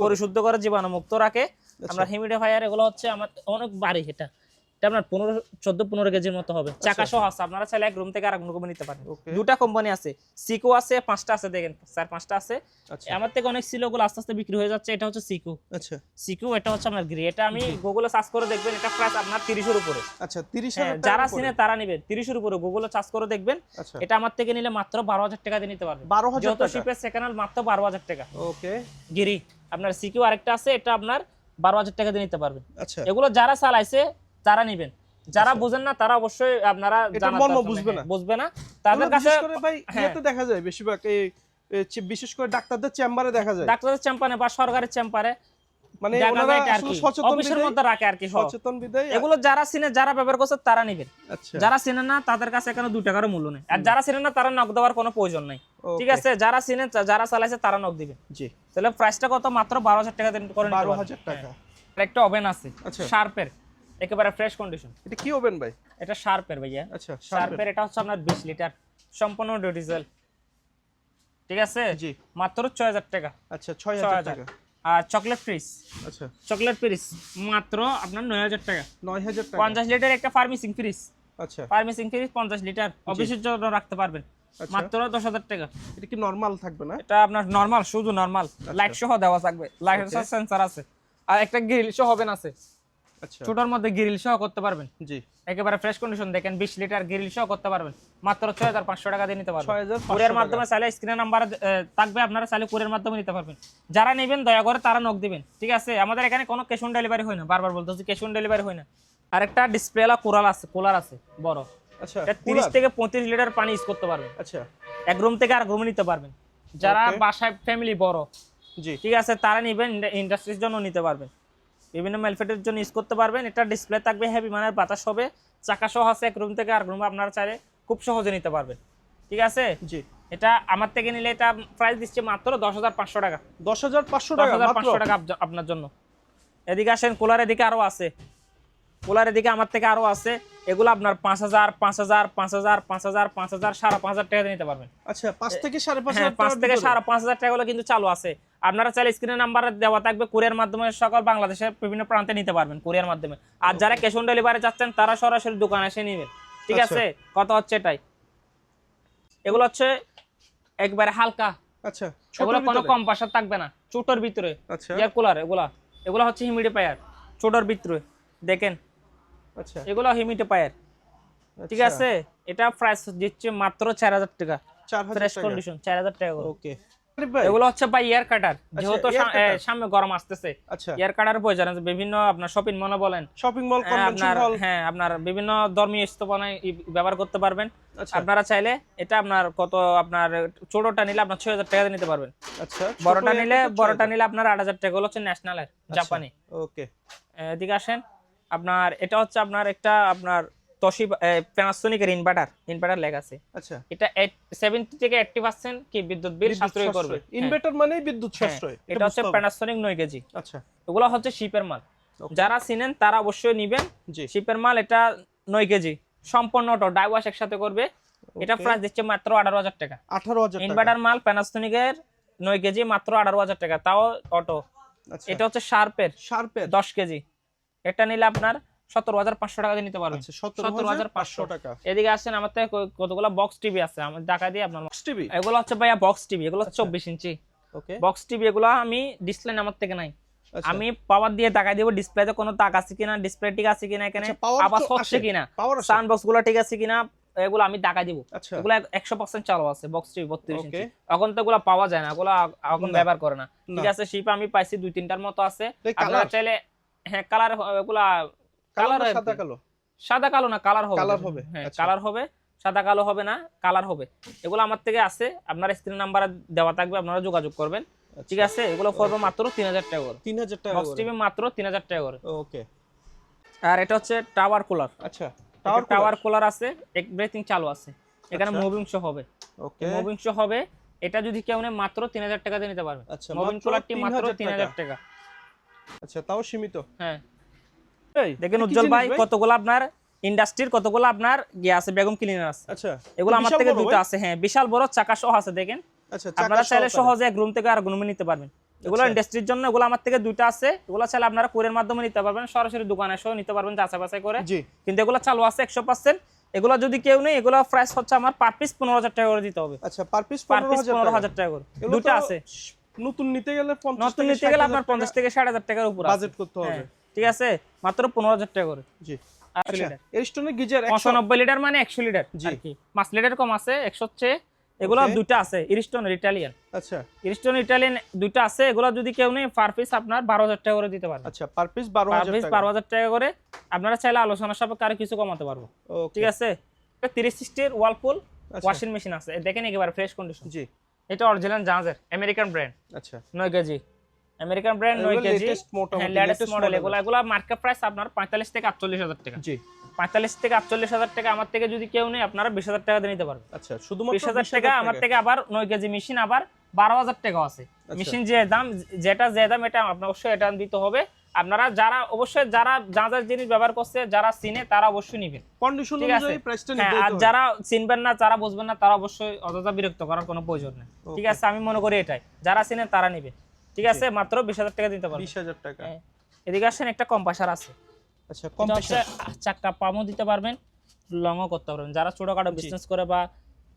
পরিশুদ্ধ করে জীবাণুমুক্ত রাখে। আমরা হিউমিডিফায়ার, এগুলো হচ্ছে আমার অনেক বাড়ি। এটা আপনার 14-15 কেজির মতো হবে, চাকা সহ আছে। আপনারা চাইলে এক রুম থেকে আরেক রুমে নিতে পারেন। দুটা কোম্পানি আছে, সিকো আছে, 5টা আছে, দেখেন 4-5টা আছে। আমার থেকে অনেক ছিল, ওগুলো আস্তে আস্তে বিক্রি হয়ে যাচ্ছে। এটা হচ্ছে সিকো। আচ্ছা সিকো, এটা হচ্ছে আপনার গ্রি। এটা আমি গুগলে সার্চ করে দেখবেন, এটা প্রাইস আপনার 30-এর উপরে। আচ্ছা 30000 টাকা। যারা চিনে তারা নেবেন 30-এর উপরে, গুগলে সার্চ করে দেখবেন। এটা আমার থেকে নিলে মাত্র 12000 টাকা দিয়ে নিতে পারবেন। 12000 টাকা। শিপের সেকেন্ড হ্যান্ড মাত্র 12000 টাকা। ওকে, গিরি আপনার সিকো আরেকটা আছে, এটা আপনার 12000 টাকা দিয়ে নিতে পারবেন। আচ্ছা এগুলো যারা চালাইছে তারা নেবেন, যারা বুঝেন না তারা অবশ্যই আপনারা বুঝবে না। তাদের কাছে ভাই এতে দেখা যায় বেশিরভাগ বিশেষ করে ডাক্তারদের চেম্বারে দেখা যায়, ডাক্তারদের চেম্বারে বা সরকারি চেম্বারে, মানে ওনারা আসলে সচেতন অফিসের মধ্যে রাখে আর কি, সচেতন বিদায়। এগুলো যারা চিনে, যারা ব্যবহার করছে তারা নেবেন। আচ্ছা যারা চিনে না তাদের কাছে এখানে 2 টাকারও মূল্য নেই। আর যারা চিনে না তারা নক দেওয়ার কোনো প্রয়োজন নাই। ঠিক আছে, যারা চিনে, যারা চালাইছে তারা নক দিবেন। জি, তাহলে প্রাইসটা কত? মাত্র 12000 টাকা দিয়ে করে নিতে পারবেন। 12000 টাকা। একটা ওভেন আছে শার্পের, একেবারে ফ্রেশ কন্ডিশন। এটা কি ওভেন ভাই? এটা শার্পের ভাইয়া। আচ্ছা শার্পের, এটা হচ্ছে আপনার 20 লিটার, সম্পূর্ণ ডিজেল। ঠিক আছে, জি মাত্র 6000 টাকা। আচ্ছা 6000 টাকা। আর চকলেট ফ্রিজ, আচ্ছা চকলেট ফ্রিজ মাত্র আপনার 9000 টাকা। 9000 টাকা। 50 লিটার একটা ফার্মেসিং ফ্রিজ, আচ্ছা পারমিশন ফ্রি 50 লিটার অফিসের জন্য রাখতে পারবেন মাত্র 10,000 টাকা। এটা কি নরমাল থাকবে না? এটা আপনার নরমাল, শুধু নরমাল, লাইট সহ দেওয়া থাকবে, লাইট সেন্সর আছে আর একটা গ্রিল সহ হবে না আছে। আচ্ছা ছোটর মধ্যে গ্রিল সহ করতে পারবেন। জি একেবারে ফ্রেশ কন্ডিশন দেখেন, 20 লিটার গ্রিল সহ করতে পারবেন মাত্র 6500 টাকা দিয়ে নিতে পারবেন। 6500 কুরিয়ার মাধ্যমে চাইলে স্ক্রিনে নাম্বার থাকবে, আপনারা চাইলে কুরিয়ার মাধ্যমে নিতে পারবেন। যারা নেবেন দয়া করে তারা নক দিবেন, ঠিক আছে? আমাদের এখানে কোনো ক্যাশ অন ডেলিভারি হয় না, বারবার বলতেছি ক্যাশ অন ডেলিভারি হয় না। আরেকটা ডিসপ্লেলা কুলার আছে বড়, আচ্ছা এটা 30 থেকে 35 লিটার পানি ইউজ করতে পারবেন। আচ্ছা এক রুম থেকে আর রুমে নিতে পারবেন। যারা বাসায় ফ্যামিলি বড়, জি ঠিক আছে, তারা নেবেন, ইন্ডাস্ট্রির জন্য নিতে পারবেন, বিভিন্ন ম্যালফেটের জন্য ইউজ করতে পারবেন। এটা ডিসপ্লে থাকবে, হেভি মানের বাতাস হবে, চাকা সহ আছে, এক রুম থেকে আর রুম আপনারা চাইলে খুব সহজে নিতে পারবেন, ঠিক আছে? জি এটা আমার থেকে নিলে এটা প্রাইস দিচ্ছে মাত্র 10,500 টাকা। 10,500 টাকা মাত্র 10,500 টাকা আপনার জন্য। এদিকে আসেন, কুলারের দিকে আরো আছে, কুলারের দিকে আমার থেকে আরো আছে। এগুলো আপনার 5,000, 5,000, 5,000, 5,000, 5,000, 5,500 টাকা দিয়ে নিতে পারবেন। আচ্ছা 5 থেকে 5,500 হ্যাঁ, 5 থেকে 5,500 টাকা গুলো কিন্তু চালু আছে। আপনারা চাইলে স্ক্রিনে নাম্বার দেওয়া থাকবে, কুরিয়ার মাধ্যমে সকল বাংলাদেশের বিভিন্ন প্রান্তে নিতে পারবেন কুরিয়ার মাধ্যমে। আর যারা ক্যাশ অন ডেলিভারি চাচ্ছেন তারা সরাসরি দোকানে এসে নেবেন, ঠিক আছে? কথা হচ্ছে এটাই। এগুলো হচ্ছে একবারে হালকা, আচ্ছা এগুলো কোনো কম্প্রেসার থাকবে না, ছোটর ভিতরে আচ্ছা এয়ার কুলার। এগুলো হচ্ছে হিউমিডিফায়ার, ছোটর ভিতরে দেখেন, আচ্ছা এগুলো হিউমিডিফায়ার, ঠিক আছে? এটা প্রাইস দিচ্ছে মাত্র 4,000 টাকা, 4,000 ফ্রেশ টাকা কন্ডিশন 4,000 টাকা করে। ওকে এগুলো হচ্ছে ভাই এয়ার কাটার, যেহেতু সামনে গরম আসতেছে, আচ্ছা এয়ার কাটার প্রয়োজন আছে। বিভিন্ন আপনার শপিং মলে বলেন, শপিং মল, কনভেনশন আপনার হল, হ্যাঁ আপনার বিভিন্ন ধর্মীয় স্থাপনায় ব্যবহার করতে পারবেন। আচ্ছা আপনারা চাইলে এটা আপনার আপনার ছোটটা নিলে আপনার 6,000 টাকা দিয়ে নিতে পারবেন। আচ্ছা বড়টা নিলে আপনার 8,000 টাকা। এগুলো হচ্ছে ন্যাশনালের, জাপানি। ওকে এদিকে আসেন, আপনার এটা হচ্ছে আপনার একটা আপনার তোশিবা প্যানাসোনিকের ইনভার্টার লেখা আছে। আচ্ছা এটা 70 থেকে 80% কি বিদ্যুৎ বিল সাশ্রয় করবে। ইনভার্টার মানে বিদ্যুৎ সাশ্রয়। এটা হচ্ছে প্যানাসোনিক 9 কেজি। আচ্ছা এগুলো হচ্ছে শিপের মাল, যারা চিনেন তারা অবশ্যই নেবেন। জি শিপের মাল, এটা 9 কেজি সম্পূর্ণ অটো, ডাইওয়াশ একসাথে করবে। এটা প্রাইস দিচ্ছে মাত্র 18,000 টাকা। 18,000 টাকা ইনভার্টার মাল প্যানাসোনিকের 9 কেজি মাত্র 18,000 টাকা, তাও অটো। আচ্ছা এটা হচ্ছে শার্পের 10 কেজি, এটা নিলে আপনার 17,500 টাকা দিয়ে নিতে পারবেন। আচ্ছা 17,500 টাকা। এদিকে আসেন, আমার থেকে কতগুলো বক্স টিভি আছে, আমি দেখা দিই আপনার। বক্স টিভি, এগুলো হচ্ছে ভাইয়া বক্স টিভি, এগুলো 24 ইঞ্চি ওকে বক্স টিভি। এগুলো আমি ডিসপ্লে আমার থেকে নাই, আচ্ছা আমি পাওয়ার দিয়ে দেখাই দিব ডিসপ্লেতে কোনো দাগ আছে কিনা, ডিসপ্লে ঠিক আছে কিনা, এখানে আওয়াজ হচ্ছে কিনা, সাউন্ড বক্স গুলো ঠিক আছে কিনা, এগুলো আমি দেখাই দিব। আচ্ছা এগুলো 100% চালু আছে, বক্স টিভি 32 ইঞ্চি। এখন তো এগুলো পাওয়া যায় না, এগুলো এখন ব্যবহার করে না, ঠিক আছে? শিপ আমি পাইছি 2-3টার মতো আছে। আপনারা চাইলে হ্যাঁ কালার, এগুলা কালার সাদা কালো না, কালার হবে। হ্যাঁ কালার হবে, সাদা কালো হবে না, কালার হবে। এগুলো আমার থেকে আছে, আপনার স্ক্রিন নাম্বার দেওয়া থাকবে, আপনারা যোগাযোগ করবেন, ঠিক আছে? এগুলো পড়বে মাত্র 3,000 টাকা করে। 3,000 টাকা বক্স টিভি মাত্র 3,000 টাকা করে। ওকে আর এটা হচ্ছে টাওয়ার কুলার। আচ্ছা টাওয়ার কুলার আছে, এভরিথিং চালু আছে, এখানে মুভিং শো হবে। ওকে মুভিং শো হবে, এটা যদি কেউ নেয় মাত্র 3,000 টাকা দিয়ে নিতে পারবে। আচ্ছা মুভিং কুলারটি মাত্র 3,000 টাকা। আচ্ছা তাও সীমিত। হ্যাঁ দেখেন উজ্জ্বল ভাই, কতগুলো আপনার ইন্ডাস্ট্রির কতগুলো আপনার আছে, বেগম ক্লিনার আছে। আচ্ছা এগুলো আমার থেকে দুটো আছে, হ্যাঁ বিশাল বড় চাকা সহ আছে দেখেন। আচ্ছা আপনারা চাইলে সহজে এক রুম থেকে আর রুমে নিতে পারবেন। এগুলো ইন্ডাস্ট্রির জন্য, এগুলো আমার থেকে দুটো আছে। এগুলো চাইলে আপনারা কুরিয়ার মাধ্যমে নিতে পারবেন, সরাসরি দোকানে এসেও নিতে পারবেন যাচাই বাছাই করে। কিন্তু এগুলো চালু আছে 100%। এগুলো যদি কেউ নেই, এগুলো প্রাইস হচ্ছে আমার পার পিস 15,000 টাকা করে দিতে হবে। আচ্ছা পার পিস 15,000 টাকা করে। দুটো আছে, নতুন নিতে গেলে আপনার 50 থেকে 60,000 টাকার উপর বাজেট করতে হবে, ঠিক আছে? মাত্র 15,000 টাকা করে। জি আচ্ছা এরিস্টনের গিজার 190 লিটার মানে 100 লিটার আর কি, 5 লিটার কম আছে 100 চেয়ে। এগুলো দুটো আছে ইরিস্টন ইটালিয়ান। আচ্ছা ইরিস্টন ইটালিয়ান দুটো আছে। এগুলো যদি কেউ নেই, পার পিস আপনার 12,000 টাকা করে দিতে পারবে। আচ্ছা পার পিস 12,000 টাকা করে। আপনারা চাইলে আলোচনা সাপেক্ষে আর কিছু কমাতে পারবো, ঠিক আছে? 360 এর ওয়ালপুল ওয়াশিং মেশিন আছে, দেখেন একেবারে ফ্রেশ কন্ডিশন। জি এটা অরিজিনাল জাহাজের আমেরিকান ব্র্যান্ড। আচ্ছা 9 KG American brand, 9 KG latest model. এগুলো মার্কেট প্রাইস আপনার 45 থেকে 48,000 টাকা। জি 45 থেকে 48,000 টাকা। আমার থেকে যদি কেউ নেই, আপনারা 20,000 টাকা দিয়ে নিতে পারবেন। আচ্ছা শুধুমাত্র 20,000 টাকা। আমার থেকে আবার 9 কেজি মেশিন আবার 12,000 টাকা আছে। মেশিন যে দাম, যে দাম, এটা আপনার অবশ্যই এটা দিতে হবে। আপনারা যারা অবশ্যই যারা যার জিনিস ব্যবহার করছে, যারা চিনে, তারা অবশ্যই নেবেন, কন্ডিশন অনুযায়ী প্রাইসটা নিতে হবে। আর যারা চিনবেন না, যারা বুঝবেন না, তারা অবশ্যই অযথা বিরক্ত করার কোনো প্রয়োজন নেই, ঠিক আছে? আমি মনে করি এটাই, যারা চিনেন তারা নেবে, ঠিক আছে? মাত্র 20,000 টাকা দিতে পারবেন। 20,000 টাকা। এদিকে আসেন, একটা কম্প্রেসার আছে। আচ্ছা কম্প্রেসার চাকা পামও দিতে পারবেন, লংও করতে পারবেন। যারা ছোটখাটো বিজনেস করে বা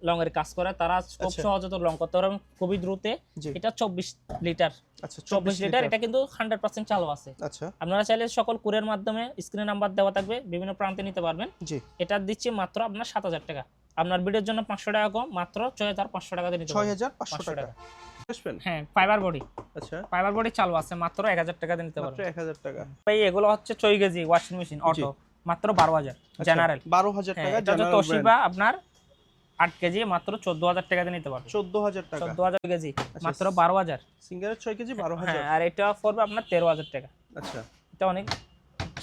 লং এর কাজ করে তারা খুব সহজে তো লং করতে পারবেন খুবই দ্রুত। এটা 24 লিটার। আচ্ছা 24 লিটার, এটা কিন্তু 100% চালু আছে। আচ্ছা আপনারা চাইলে সকল কুরিয়ার মাধ্যমে স্ক্রিনে নাম্বার দেওয়া থাকবে, বিভিন্ন প্রান্তে নিতে পারবেন। জি, এটা দিচ্ছি মাত্র আপনার 7000 টাকা। আপনার ভিডিওর জন্য 500 টাকা কম, মাত্র 6500 টাকা দিয়ে নিতে পারবেন। 6500 টাকা। হ্যাঁ, ফাইবার বডি। আচ্ছা, ফাইবার বডি চালু আছে, মাত্র 1000 টাকা দিয়ে নিতে পারবেন। মাত্র 1000 টাকা। ভাই এগুলো হচ্ছে 6 কেজি ওয়াশিং মেশিন অটো, মাত্র 12000 জেনারেল। 12000 টাকা এটা হচ্ছে তোশিবা আপনার 8 কেজি, মাত্র 14000 টাকা দিয়ে নিতে পারবেন। 14000 টাকা। 14000 কেজি, মাত্র 12000। সিঙ্গারের 6 কেজি 12000। হ্যাঁ, আর এটা পড়বে আপনার 13000 টাকা। আচ্ছা, এটা অনেক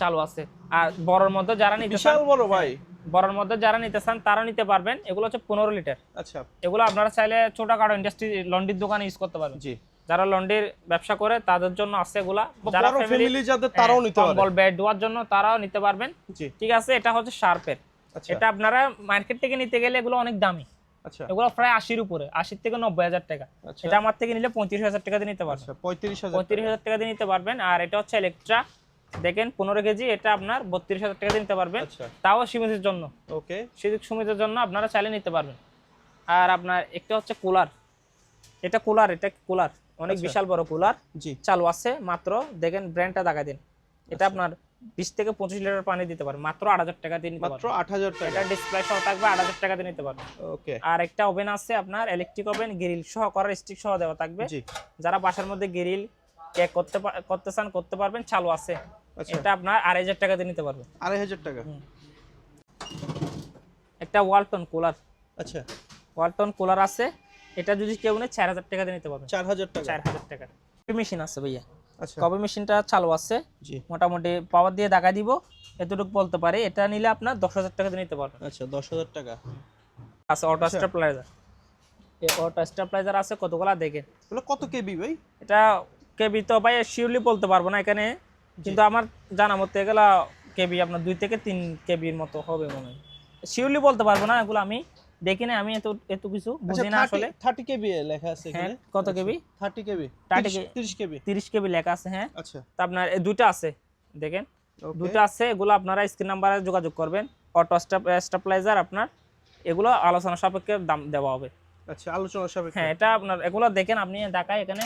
চালু আছে। আর বড়র মধ্যে যারা নিতে চান, বিশাল বড় ভাই, বড়র মধ্যে যারা নিতে চান তারা নিতে পারবেন। এগুলো হচ্ছে 15 লিটার। আচ্ছা, এগুলো আপনারা চাইলে ছোটখাটো ইন্ডাস্ট্রি লন্ড্রির দোকানে ইউজ করতে পারবেন। জি, যারা লন্ড্রির ব্যবসা করে তাদের জন্য আছে এগুলা। যারা বড় ফ্যামিলি যাদের তারাও নিতে পারবে, কম্বল বেড দেওয়ার জন্য তারাও নিতে পারবেন। জি, ঠিক আছে। এটা হচ্ছে শার্পের। আচ্ছা, এটা আপনারা মার্কেট থেকে নিতে গেলে এগুলো অনেক দামি। আচ্ছা, এগুলো প্রায় 80 এর উপরে, 80 থেকে 90000 টাকা। আচ্ছা, এটা আমার থেকে নিলে 35000 টাকা দিয়ে নিতে পারবেন। আচ্ছা 35000 35000 টাকা দিয়ে নিতে পারবেন। আর এটা হচ্ছে ইলেকট্রা, দেখেন 15 কেজি, এটা আপনার 32000 টাকা দিয়ে নিতে পারবেন। আচ্ছা, তাও সীমিতের জন্য, ওকে, সুযোগ সুবিধার জন্য আপনারা চাইলে নিতে পারবেন। আর আপনার একটা হচ্ছে কুলার। এটা কুলার, এটা কুলার অনেক বিশাল বড় কুলার, জি, চালু আছে। মাত্র দেখেন ব্র্যান্ডটা দেখা দিন। এটা আপনার 20 থেকে 25 লিটার পানি দিতে পারে, মাত্র 8000 টাকা দিয়ে নিতে মাত্র পারবেন। 8000 টাকা। এটা ডিসপ্লে সহ থাকবে, 8000 টাকা দিয়ে নিতে পারবেন। ওকে, আর একটা ওভেন আছে আপনার, ইলেকট্রিক ওভেন, গ্রিল সহ করার স্টিক সহ দেওয়া থাকবে। জি, যারা বাসার মধ্যে গ্রিল কেক করতে চান করতে পারবেন, চালু আছে। আচ্ছা, এটা আপনার 2500 টাকা দিয়ে নিতে পারবেন। 2500 টাকা। একটা ওয়ালটন কুলার, আচ্ছা, ওয়ালটন কুলার আছে। এটা যদি কেউ নেয় 4000 টাকা দিয়ে নিতে পারবেন। 4000 টাকা। 4000 টাকা। কফি মেশিন আছে ভাইয়া, আচ্ছা, কফি মেশিনটা চালু আছে। জি, মোটামুটি পাওয়ার দিয়ে দেখা দিব, এতটুকু বলতে পারি। এটা নিলে আপনার 10000 টাকা দিয়ে নিতে পারবেন। আচ্ছা 10000 টাকা। আছে অটো স্টেবিলাইজার। এই অটো স্টেবিলাইজার আছে কতগুলা দেখেন। এগুলো কত কেবি ভাই? এটা কেবি তো ভাই শিওরলি বলতে পারবো না এখানে, কিন্তু আমার জানা মতে এগুলা কেবি আপনার 2 থেকে 3 কেবির মতো হবে মনে হয়। শিওরলি বলতে পারবো না, এগুলো আমি দেখি না, আমি এত কিছু বুঝি না আসলে। 30 কেবি লেখা আছে এখানে। কত কেবি? 30 কেবি। 30 কেবি। 30 কেবি লেখা আছে। হ্যাঁ, আচ্ছা, তা আপনার এই দুইটা আছে দেখেন, ওকে, দুটো আছে। এগুলো আপনারা স্ক্রিন নাম্বারে যোগাযোগ করবেন। অটো স্টেবিলাইজার আপনার এগুলো আলোচনা সাপেক্ষে দাম দেওয়া হবে। আচ্ছা, আলোচনা সাপেক্ষে। হ্যাঁ, এটা আপনার এগুলো দেখেন, আপনি দেখায় এখানে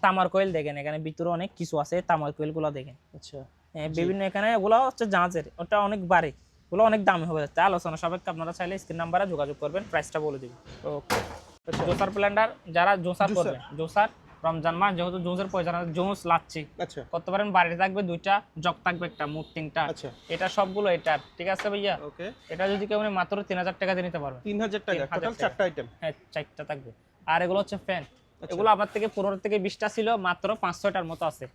তামার কয়েল দেখেন, এখানে ভিতরে অনেক কিছু আছে, তামার কয়েল গুলো দেখেন। আচ্ছা, হ্যাঁ, বিভিন্ন এখানে এগুলো হচ্ছে জাহাজের, ওটা অনেক বাড়ি, ওগুলো অনেক দামি হবে। তাই আলোচনা সাপেক্ষে আপনারা চাইলে স্ক্রিন নাম্বারে যোগাযোগ করবেন, প্রাইসটা বলে দিব। ওকে, আচ্ছা, জোসার ব্লেন্ডার, যারা জোসার করবেন, জোসার রমজান মাস যেহেতু জোসের প্রয়োজন আছে, জোস লাচ্ছি আচ্ছা, করতে পারেন। বাড়িতে থাকবে 2টা, জগ থাকবে একটা, মোট 3টা। আচ্ছা, এটা সবগুলো এটার। ঠিক আছে ভাইয়া। ওকে, এটা যদি কেউ নেয় মাত্র 3000 টাকা দিয়ে নিতে পারবেন। 3000 টাকা। 3000 টোটাল টাকা। 4টা আইটেম। হ্যাঁ, 4টা থাকবে। আর এগুলো হচ্ছে ফ্যান। এগুলো আমার থেকে 15 থেকে 20টা ছিল, মাত্র 500টার মতো আছে।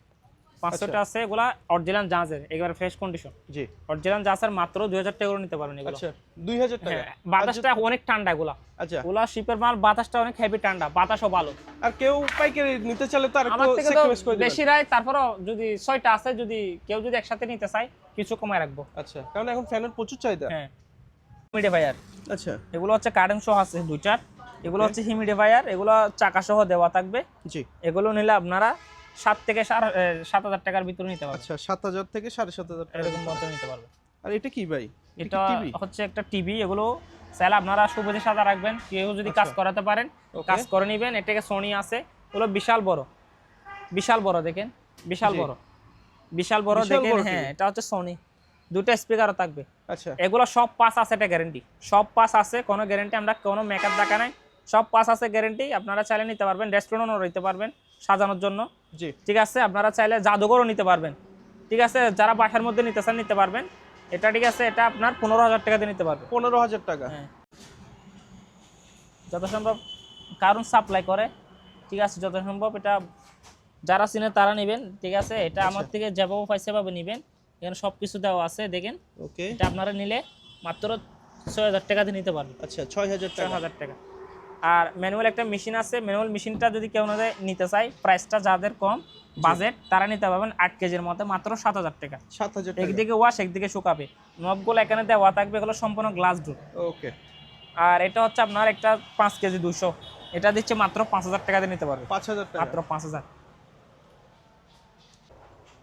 500টা আছে। এগুলা অরিজিনাল জাহাজের, একেবারে ফ্রেশ কন্ডিশন। জি, অরিজিনাল জাহাজের মাত্র 2000 টাকা করে নিতে পারেন এগুলো। আচ্ছা 2000 টাকা। হ্যাঁ, বাতাসটা অনেক ঠান্ডা এগুলা। আচ্ছা, ওগুলা শিপের মাল, বাতাসটা অনেক হেভি ঠান্ডা, বাতাসও ভালো। আর কেউ পাইকারি নিতে চাইলে তো আর আমার একটু থেকে তো স্যাক্রিফাইস করে দিবেন। বেশি রায়, তারপরও যদি 6টা আছে, যদি কেউ যদি একসাথে নিতে চায় কিছু কমায় রাখবো। আচ্ছা, কারণ এখন ফ্যানের প্রচুর চাহিদা। হ্যাঁ, হিউমিডিফায়ার। আচ্ছা, এগুলো হচ্ছে কারেন্ট সহ আছে 2টার। এগুলো হচ্ছে হিউমিডিফায়ার, এগুলো চাকা সহ দেওয়া থাকবে। জি, এগুলো নিলে আপনারা 7 থেকে 7000 টাকার ভিতরে নিতে পারবেন। আচ্ছা 7000 থেকে 7500 টাকা। এরকম মতো নিতে পারবেন। আর এটা কি ভাই? এটা টিভি? হচ্ছে একটা টিভি। এগুলো চাইলে আপনারা সুবিধা সাথে রাখবেন, কেউ যদি কাজ আচ্ছা। করাতে পারেন ওকে। কাজ করে নেবেন। এটাকে সোনি আছে, ওগুলো বিশাল বড়, বিশাল বড় দেখেন, বিশাল জি। বড়, বিশাল বড় বিশাল দেখেন। বড় হ্যাঁ, TV। এটা হচ্ছে সোনি, 2টা স্পিকারও থাকবে। আচ্ছা, এগুলো সব পাস আছে, এটা গ্যারান্টি, সব পাস আছে, কোনো গ্যারান্টি আমরা কোনো মেকআপ দেখা নাই, সব পাস আছে গ্যারান্টি। আপনারা চাইলে নিতে পারবেন, রেস্টুরেন্টও নিতে পারবেন সাজানোর জন্য। জি, ঠিক আছে। আপনারা চাইলে জাদুঘরও নিতে পারবেন। ঠিক আছে, যারা বাসার মধ্যে নিতে চান নিতে পারবেন। এটা ঠিক আছে, এটা আপনার 15000 টাকা দিয়ে নিতে পারবেন। 15000 টাকা। হ্যাঁ, যত সম্ভব কারণ সাপ্লাই করে। ঠিক আছে, যত সম্ভব এটা যারা চিনে তারা নেবেন। ঠিক আছে, এটা আমার থেকে যেভাবে পাইছে ভাবে নেবেন। এখানে সব কিছু দেওয়া আছে দেখেন। ওকে, এটা আপনারা নিলে মাত্র 6000 টাকা দিয়ে নিতে পারবেন। আচ্ছা 6000 টাকা। 6000 টাকা। আর ম্যানুয়াল একটা মেশিন আছে, ম্যানুয়াল মেশিনটা যদি কেউ নিতে চায়, প্রাইসটা যাদের কম বাজেট তারা নিতে পারবেন 8 কেজির মধ্যে, মাত্র 7000 টাকা। 7000 টাকা। একদিকে ওয়াশ, একদিকে শুকাবে। নবগুলো এখানে দেওয়া থাকবে, এগুলো সম্পূর্ণ গ্লাস ডোর। ওকে, আর এটা হচ্ছে আপনার একটা 5 কেজি 200, এটা দিচ্ছে মাত্র 5000 টাকা দিয়ে নিতে পারবে। 5000 টাকা। মাত্র 5000।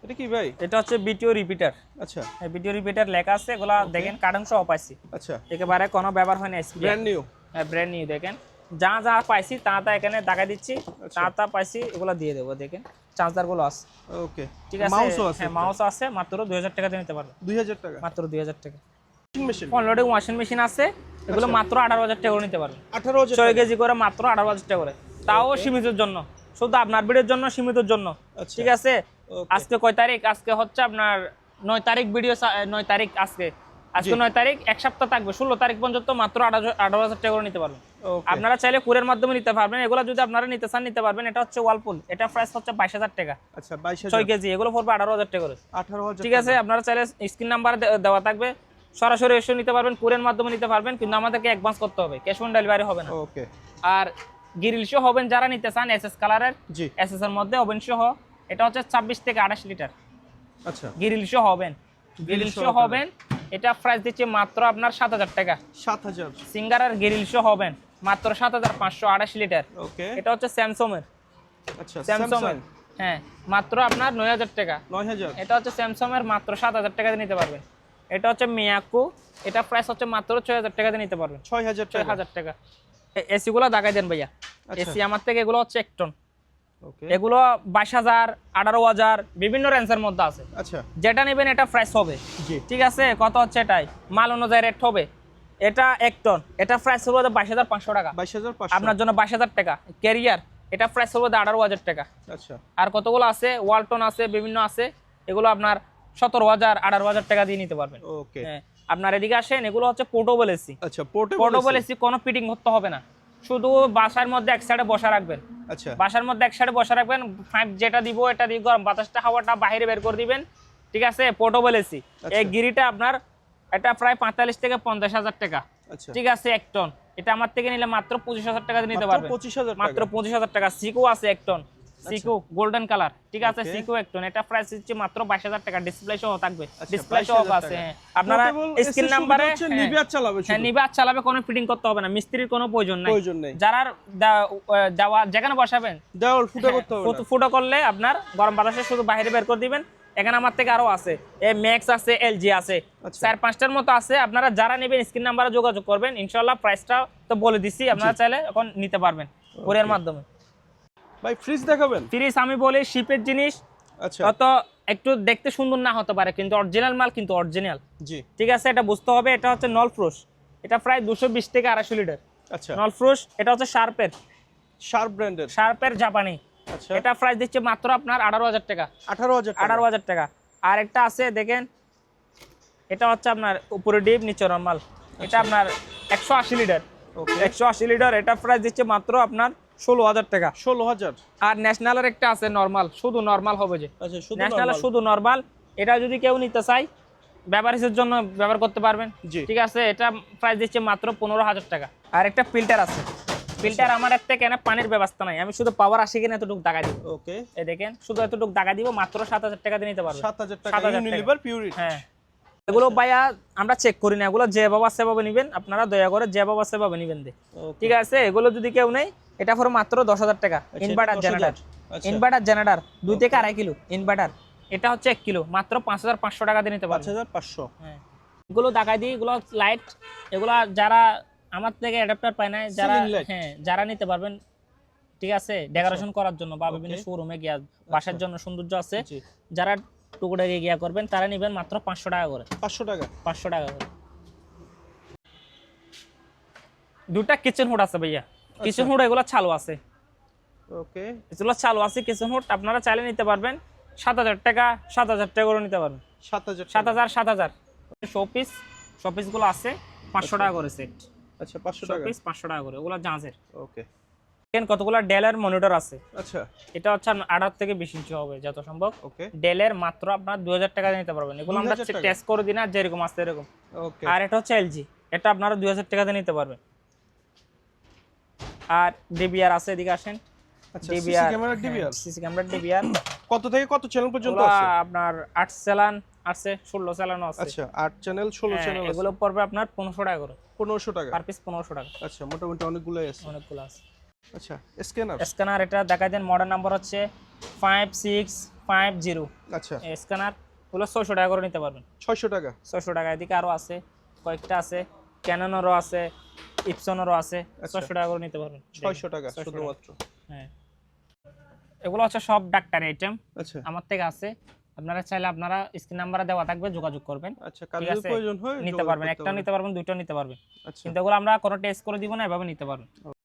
এটা কি ভাই? এটা হচ্ছে বিটিও রিপিটার। আচ্ছা, এই বিটিও রিপিটার লেখা আছে, এগুলা দেখেন কার্টন সহ পাইছি। আচ্ছা, একেবারে কোনো ব্যবহার হয় না, ব্র্যান্ড নিউ। হ্যাঁ ব্র্যান্ড নিউ। দেখেন যা যা পাইছি তা তা এখানে দেখা দিচ্ছি, তা তা পাইছি এগুলো দিয়ে দেবো। দেখেন চার্জার গুলো আছে। ওকে, ঠিক আছে, মাউসও আছে। হ্যাঁ মাউস আছে, মাত্র 2000 টাকা দিয়ে নিতে পারবেন। 2000 টাকা মাত্র 2000 টাকা। Washing machine, already washing machine আছে, এগুলো মাত্র 18,000 টাকা করে নিতে পারবেন। 18,000 6 কেজি করে মাত্র 18,000 টাকা করে, তাও সীমিতের জন্য, শুধু আপনার ভিডিওর জন্য, সীমিতের জন্য। আচ্ছা, ঠিক আছে, Okay. আজকে কয় তারিখ? আজকে হচ্ছে আপনার 9 তারিখ ভিডিও, 9 তারিখ আজকে। আজকে 9 তারিখ, এক সপ্তাহ থাকবে, 16 তারিখ পর্যন্ত মাত্র 18,000 টাকা করে নিতে পারবেন। Okay. আপনারা চাইলে কুরিয়ার মাধ্যমে নিতে পারবেন। এগুলো যদি আপনারা নিতে চান নিতে পারবেন। এটা হচ্ছে ওয়ালপুল, এটা প্রাইস হচ্ছে 22,000 টাকা। আচ্ছা, 22,000 6 কেজি, এগুলো পড়বে 18,000 টাকা করে। 18,000 ঠিক আছে, আপনারা চাইলে স্ক্রিন নাম্বার দেওয়া থাকবে, সরাসরি এসে নিতে পারবেন, কুরিয়ার মাধ্যমে নিতে পারবেন, কিন্তু আমাদেরকে অ্যাডভান্স করতে হবে, ক্যাশ অন ডেলিভারি হবে না। ওকে। আর গ্রিল শো হবেন যারা নিতে চান, এসএস কালারের, জি, এসএস এর মধ্যে ওভেন সহ, এটা হচ্ছে 26 থেকে 28 লিটার আচ্ছা, গ্রিল শো হবেন। গ্রিল শো হবেন, এটা প্রাইস দিচ্ছে মাত্র আপনার 7,000 টাকা। 7,000। সিঙ্গারের গ্রিল শো হবেন মাত্র 7,528 লিটার। ওকে, এটা হচ্ছে স্যামসাং এর, আচ্ছা, স্যামসাং এর, হ্যাঁ মাত্র আপনার 9,000 টাকা। 9,000। এটা হচ্ছে স্যামসাং এর, মাত্র 7,000 টাকা দিয়ে নিতে পারবেন। এটা হচ্ছে মিয়াকো, এটা প্রাইস হচ্ছে মাত্র 6,000 টাকা দিয়ে নিতে পারবেন। 6,000 টাকা। 6,000 টাকা। এসি গুলো দেখাই দেন ভাইয়া। আচ্ছা। এসি আমার থেকে এগুলো হচ্ছে 1 টন, ওকে, এগুলো 22,000, 18,000 বিভিন্ন রেঞ্জের মধ্যে আছে। আচ্ছা, যেটা নেবেন এটা প্রাইস হবে। জি, ঠিক আছে, কত হচ্ছে এটাই মাল অনুযায়ী রেট হবে। এটা 1 টন, এটা প্রাইস হবে 22,500 টাকা। 22,500 আপনার জন্য 22,000 টাকা। ক্যারিয়ার, এটা প্রাইস হবে 18,000 টাকা। আচ্ছা, আর কতগুলো আছে, ওয়ালটন আছে, বিভিন্ন আছে, এগুলো আপনার 17,000, 18,000 টাকা দিয়ে নিতে পারবেন। ওকে, হ্যাঁ, আপনার এদিকে আসেন, এগুলো হচ্ছে পোর্টেবল এসি। আচ্ছা, পোর্টেবল পোর্টেবল এসি, কোনো ফিটিং করতে হবে না, শুধু বাসার মধ্যে এক সাইডে বসা রাখবেন। আচ্ছা, বাসার মধ্যে এক সাইডে বসা রাখবেন, পাইপ যেটা দিব এটা দিয়ে গরম বাতাসটা, হাওয়াটা বাইরে বের করে দিবেন। ঠিক আছে, পোর্টেবল এসি। এই গিরিটা আপনার, এটা প্রায় 45 থেকে 50,000 টাকা। আচ্ছা, ঠিক আছে, 1 টন, এটা আমার থেকে নিলে মাত্র 25,000 টাকা দিয়ে নিতে মাত্র পারবেন। 25,000 মাত্র 25,000 টাকা। সিকো আছে 1 টন, সিকো গোল্ডেন কালার। ঠিক আছে, Okay. সিকো 1 টন, এটা প্রাইস হচ্ছে মাত্র 22,000 টাকা। ডিসপ্লে সহ থাকবে, আচ্ছা, ডিসপ্লে সহ 22,000 আছে। টাকা। হ্যাঁ, আপনারা Portable স্ক্রিন AC নাম্বারে হচ্ছে নিবে আর চালাবে শুধু। হ্যাঁ, নিবে আর চালাবে, কোনো ফিটিং করতে হবে না, মিস্ত্রির কোনো প্রয়োজন নাই। প্রয়োজন নেই। যারা যাওয়া যেখানে বসাবেন দেওয়াল ফুটা করতে হবে না। ফুটো করলে আপনার গরম বাতাসে শুধু বাইরে বের করে দিবেন। এখানে আমার থেকে আরো আছে, ম্যাক্স আছে, এলজি আছে, আচ্ছা। 4-5টার মতো আছে। আপনারা যারা নেবেন স্ক্রিন নাম্বারে যোগাযোগ করবেন, ইনশাআল্লাহ প্রাইসটা তো বলে দিছি, আপনারা চাইলে এখন নিতে পারবেন কুরিয়ার মাধ্যমে। ভাই ফ্রিজ দেখাবেন? ফ্রিজ আমি বলি শিপের জিনিস, আচ্ছা, অত একটু দেখতে সুন্দর না হতে পারে, কিন্তু অরিজিনাল মাল কিন্তু অরিজিনাল। জি, ঠিক আছে, এটা বুঝতে হবে। এটা হচ্ছে নলফ্রুশ, এটা প্রায় 220 থেকে 250 লিটার আচ্ছা, নলফ্রুশ। এটা হচ্ছে শার্প ব্র্যান্ডের। শার্পের জাপানি। আচ্ছা, এটা প্রাইস দিচ্ছে মাত্র আপনার 18,000 টাকা। 18,000 টাকা। 18,000 টাকা। আর একটা আছে দেখেন, এটা হচ্ছে আপনার উপরে ডিপ নিচে নরমাল, এটা আপনার 180 লিটার। ওকে, 180 লিটার, এটা প্রাইস দিচ্ছে মাত্র আপনার 16,000 টাকা। 16,000। আর ন্যাশনালের একটা আছে নরমাল, শুধু নরমাল হবে যে, আচ্ছা, শুধু ন্যাশনালের normal। শুধু নরমাল। এটা যদি কেউ নিতে চায় ব্যবহারের জন্য ব্যবহার করতে পারবেন। জি, ঠিক আছে, এটা প্রাইস দিচ্ছে মাত্র 15,000 টাকা। আর একটা ফিল্টার আছে, ফিল্টার আমার একটা কেন পানির ব্যবস্থা নাই, আমি শুধু পাওয়ার আসি কিনা এতটুকু টাকা দিব। ওকে, এই দেখেন, শুধু এতটুকু টাকা দিব, মাত্র 7,000 টাকা দিয়ে নিতে পারবেন। 7,000 টাকা 7,000 টাকা। Unilever purity. হ্যাঁ, এগুলো ভাইয়া আমরা চেক করি না, এগুলো যেভাবে সেভাবে নেবেন, আপনারা দয়া করে যেভাবে সেভাবে নেবেন দে। ওকে, ঠিক আছে, এগুলো যদি কেউ নেই, এটা পরে মাত্র 10,000 টাকা। আচ্ছা, ইনভার্টার 10,000 জেনারেটর, আচ্ছা, ইনভার্টার জেনারেটর 2 থেকে 2.5 কিলো ইনভার্টার, এটা হচ্ছে 1 কিলো, মাত্র 5,500 টাকা দিয়ে নিতে পারবেন। 5,500। হ্যাঁ, এগুলো দেখাই দিই, এগুলো লাইট, এগুলো যারা আমার থেকে অ্যাডাপ্টার পায় না, যারা Ceiling light। হ্যাঁ যারা নিতে পারবেন। ঠিক আছে, ডেকোরেশন করার জন্য বা বিভিন্ন Okay। শোরুমে গিয়া বাসার জন্য সৌন্দর্য আছে, জি, যারা টুকুটা গিয়া করবেন তারা নেবেন মাত্র 500 টাকা করে। 500 টাকা। 500 টাকা করে। দুটা কিচেন হুড আছে ভাইয়া, কিচেন হুড এগুলো চালু আছে, ওকে, এগুলো চালু আছে কিচেন হুড, আপনারা চাইলে নিতে পারবেন 7,000 টাকা, 7,000 টাকা করে নিতে পারবেন। 7,000 টাকা। 7,000, 7,000 শোপিস গুলো আছে 500 টাকা করে সেট। আচ্ছা, 500 টাকা। শোপিস 500 টাকা করে, ওগুলো জাহাজের। ওকে, দেখেন কতগুলো ডেলের মনিটর আছে, আচ্ছা, এটা হচ্ছে 18 থেকে 20 ইঞ্চি হবে যত সম্ভব। ওকে, ডেলের মাত্র আপনার 2,000 টাকা দিয়ে নিতে পারবেন। এগুলো আমরা 2,000 টাকা? টেস্ট করে দিই না, যেরকম আছে এরকম। ওকে, আর এটা হচ্ছে এলজি, এটা আপনারা 2,000 টাকা দিয়ে নিতে পারবেন। আর ডিবিআর আছে, এদিকে আসেন। আচ্ছা, CC camera DVR. CC camera DVR কত থেকে কত চ্যানেল পর্যন্ত ওগুলা আছে? আপনার 8 চ্যানেল আছে, 16 চ্যানেল আছে। আচ্ছা, 8 চ্যানেল, 16 হ্যাঁ, চ্যানেল আছে। এগুলো পড়বে আপনার 1500 টাকা করে, 1500 টাকা। পার পিস 1500 টাকা। আচ্ছা, মোটামুটি অনেকগুলাই আছে। অনেকগুলো আছে। আচ্ছা, স্ক্যানার। স্ক্যানার এটা দেখাই দেন, মডেল নাম্বার হচ্ছে 50। আচ্ছা, স্ক্যানার গুলো 600 টাকা করে নিতে পারবেন। 600 টাকা। 600 টাকা। এদিকে আরো আছে, কয়েকটা আছে, ক্যাননেরও আছে, ইপসনেরও আছে, 600 টাকা করে নিতে পারবেন। 600 টাকা শুধুমাত্র। হ্যাঁ, এগুলো হচ্ছে সব ডাক্তারি আইটেম আচ্ছা আমার থেকে আছে। আপনারা চাইলে আপনারা স্ক্রিন নাম্বারে দেওয়া থাকবে, যোগাযোগ করবেন। আচ্ছা, কাজের প্রয়োজন হয় নিতে পারবেন, একটা নিতে পারবেন, দুইটা নিতে পারবেন। আচ্ছা। কিন্তু এগুলো আমরা কোনো টেস্ট করে দিব না, এভাবে নিতে পারবেন।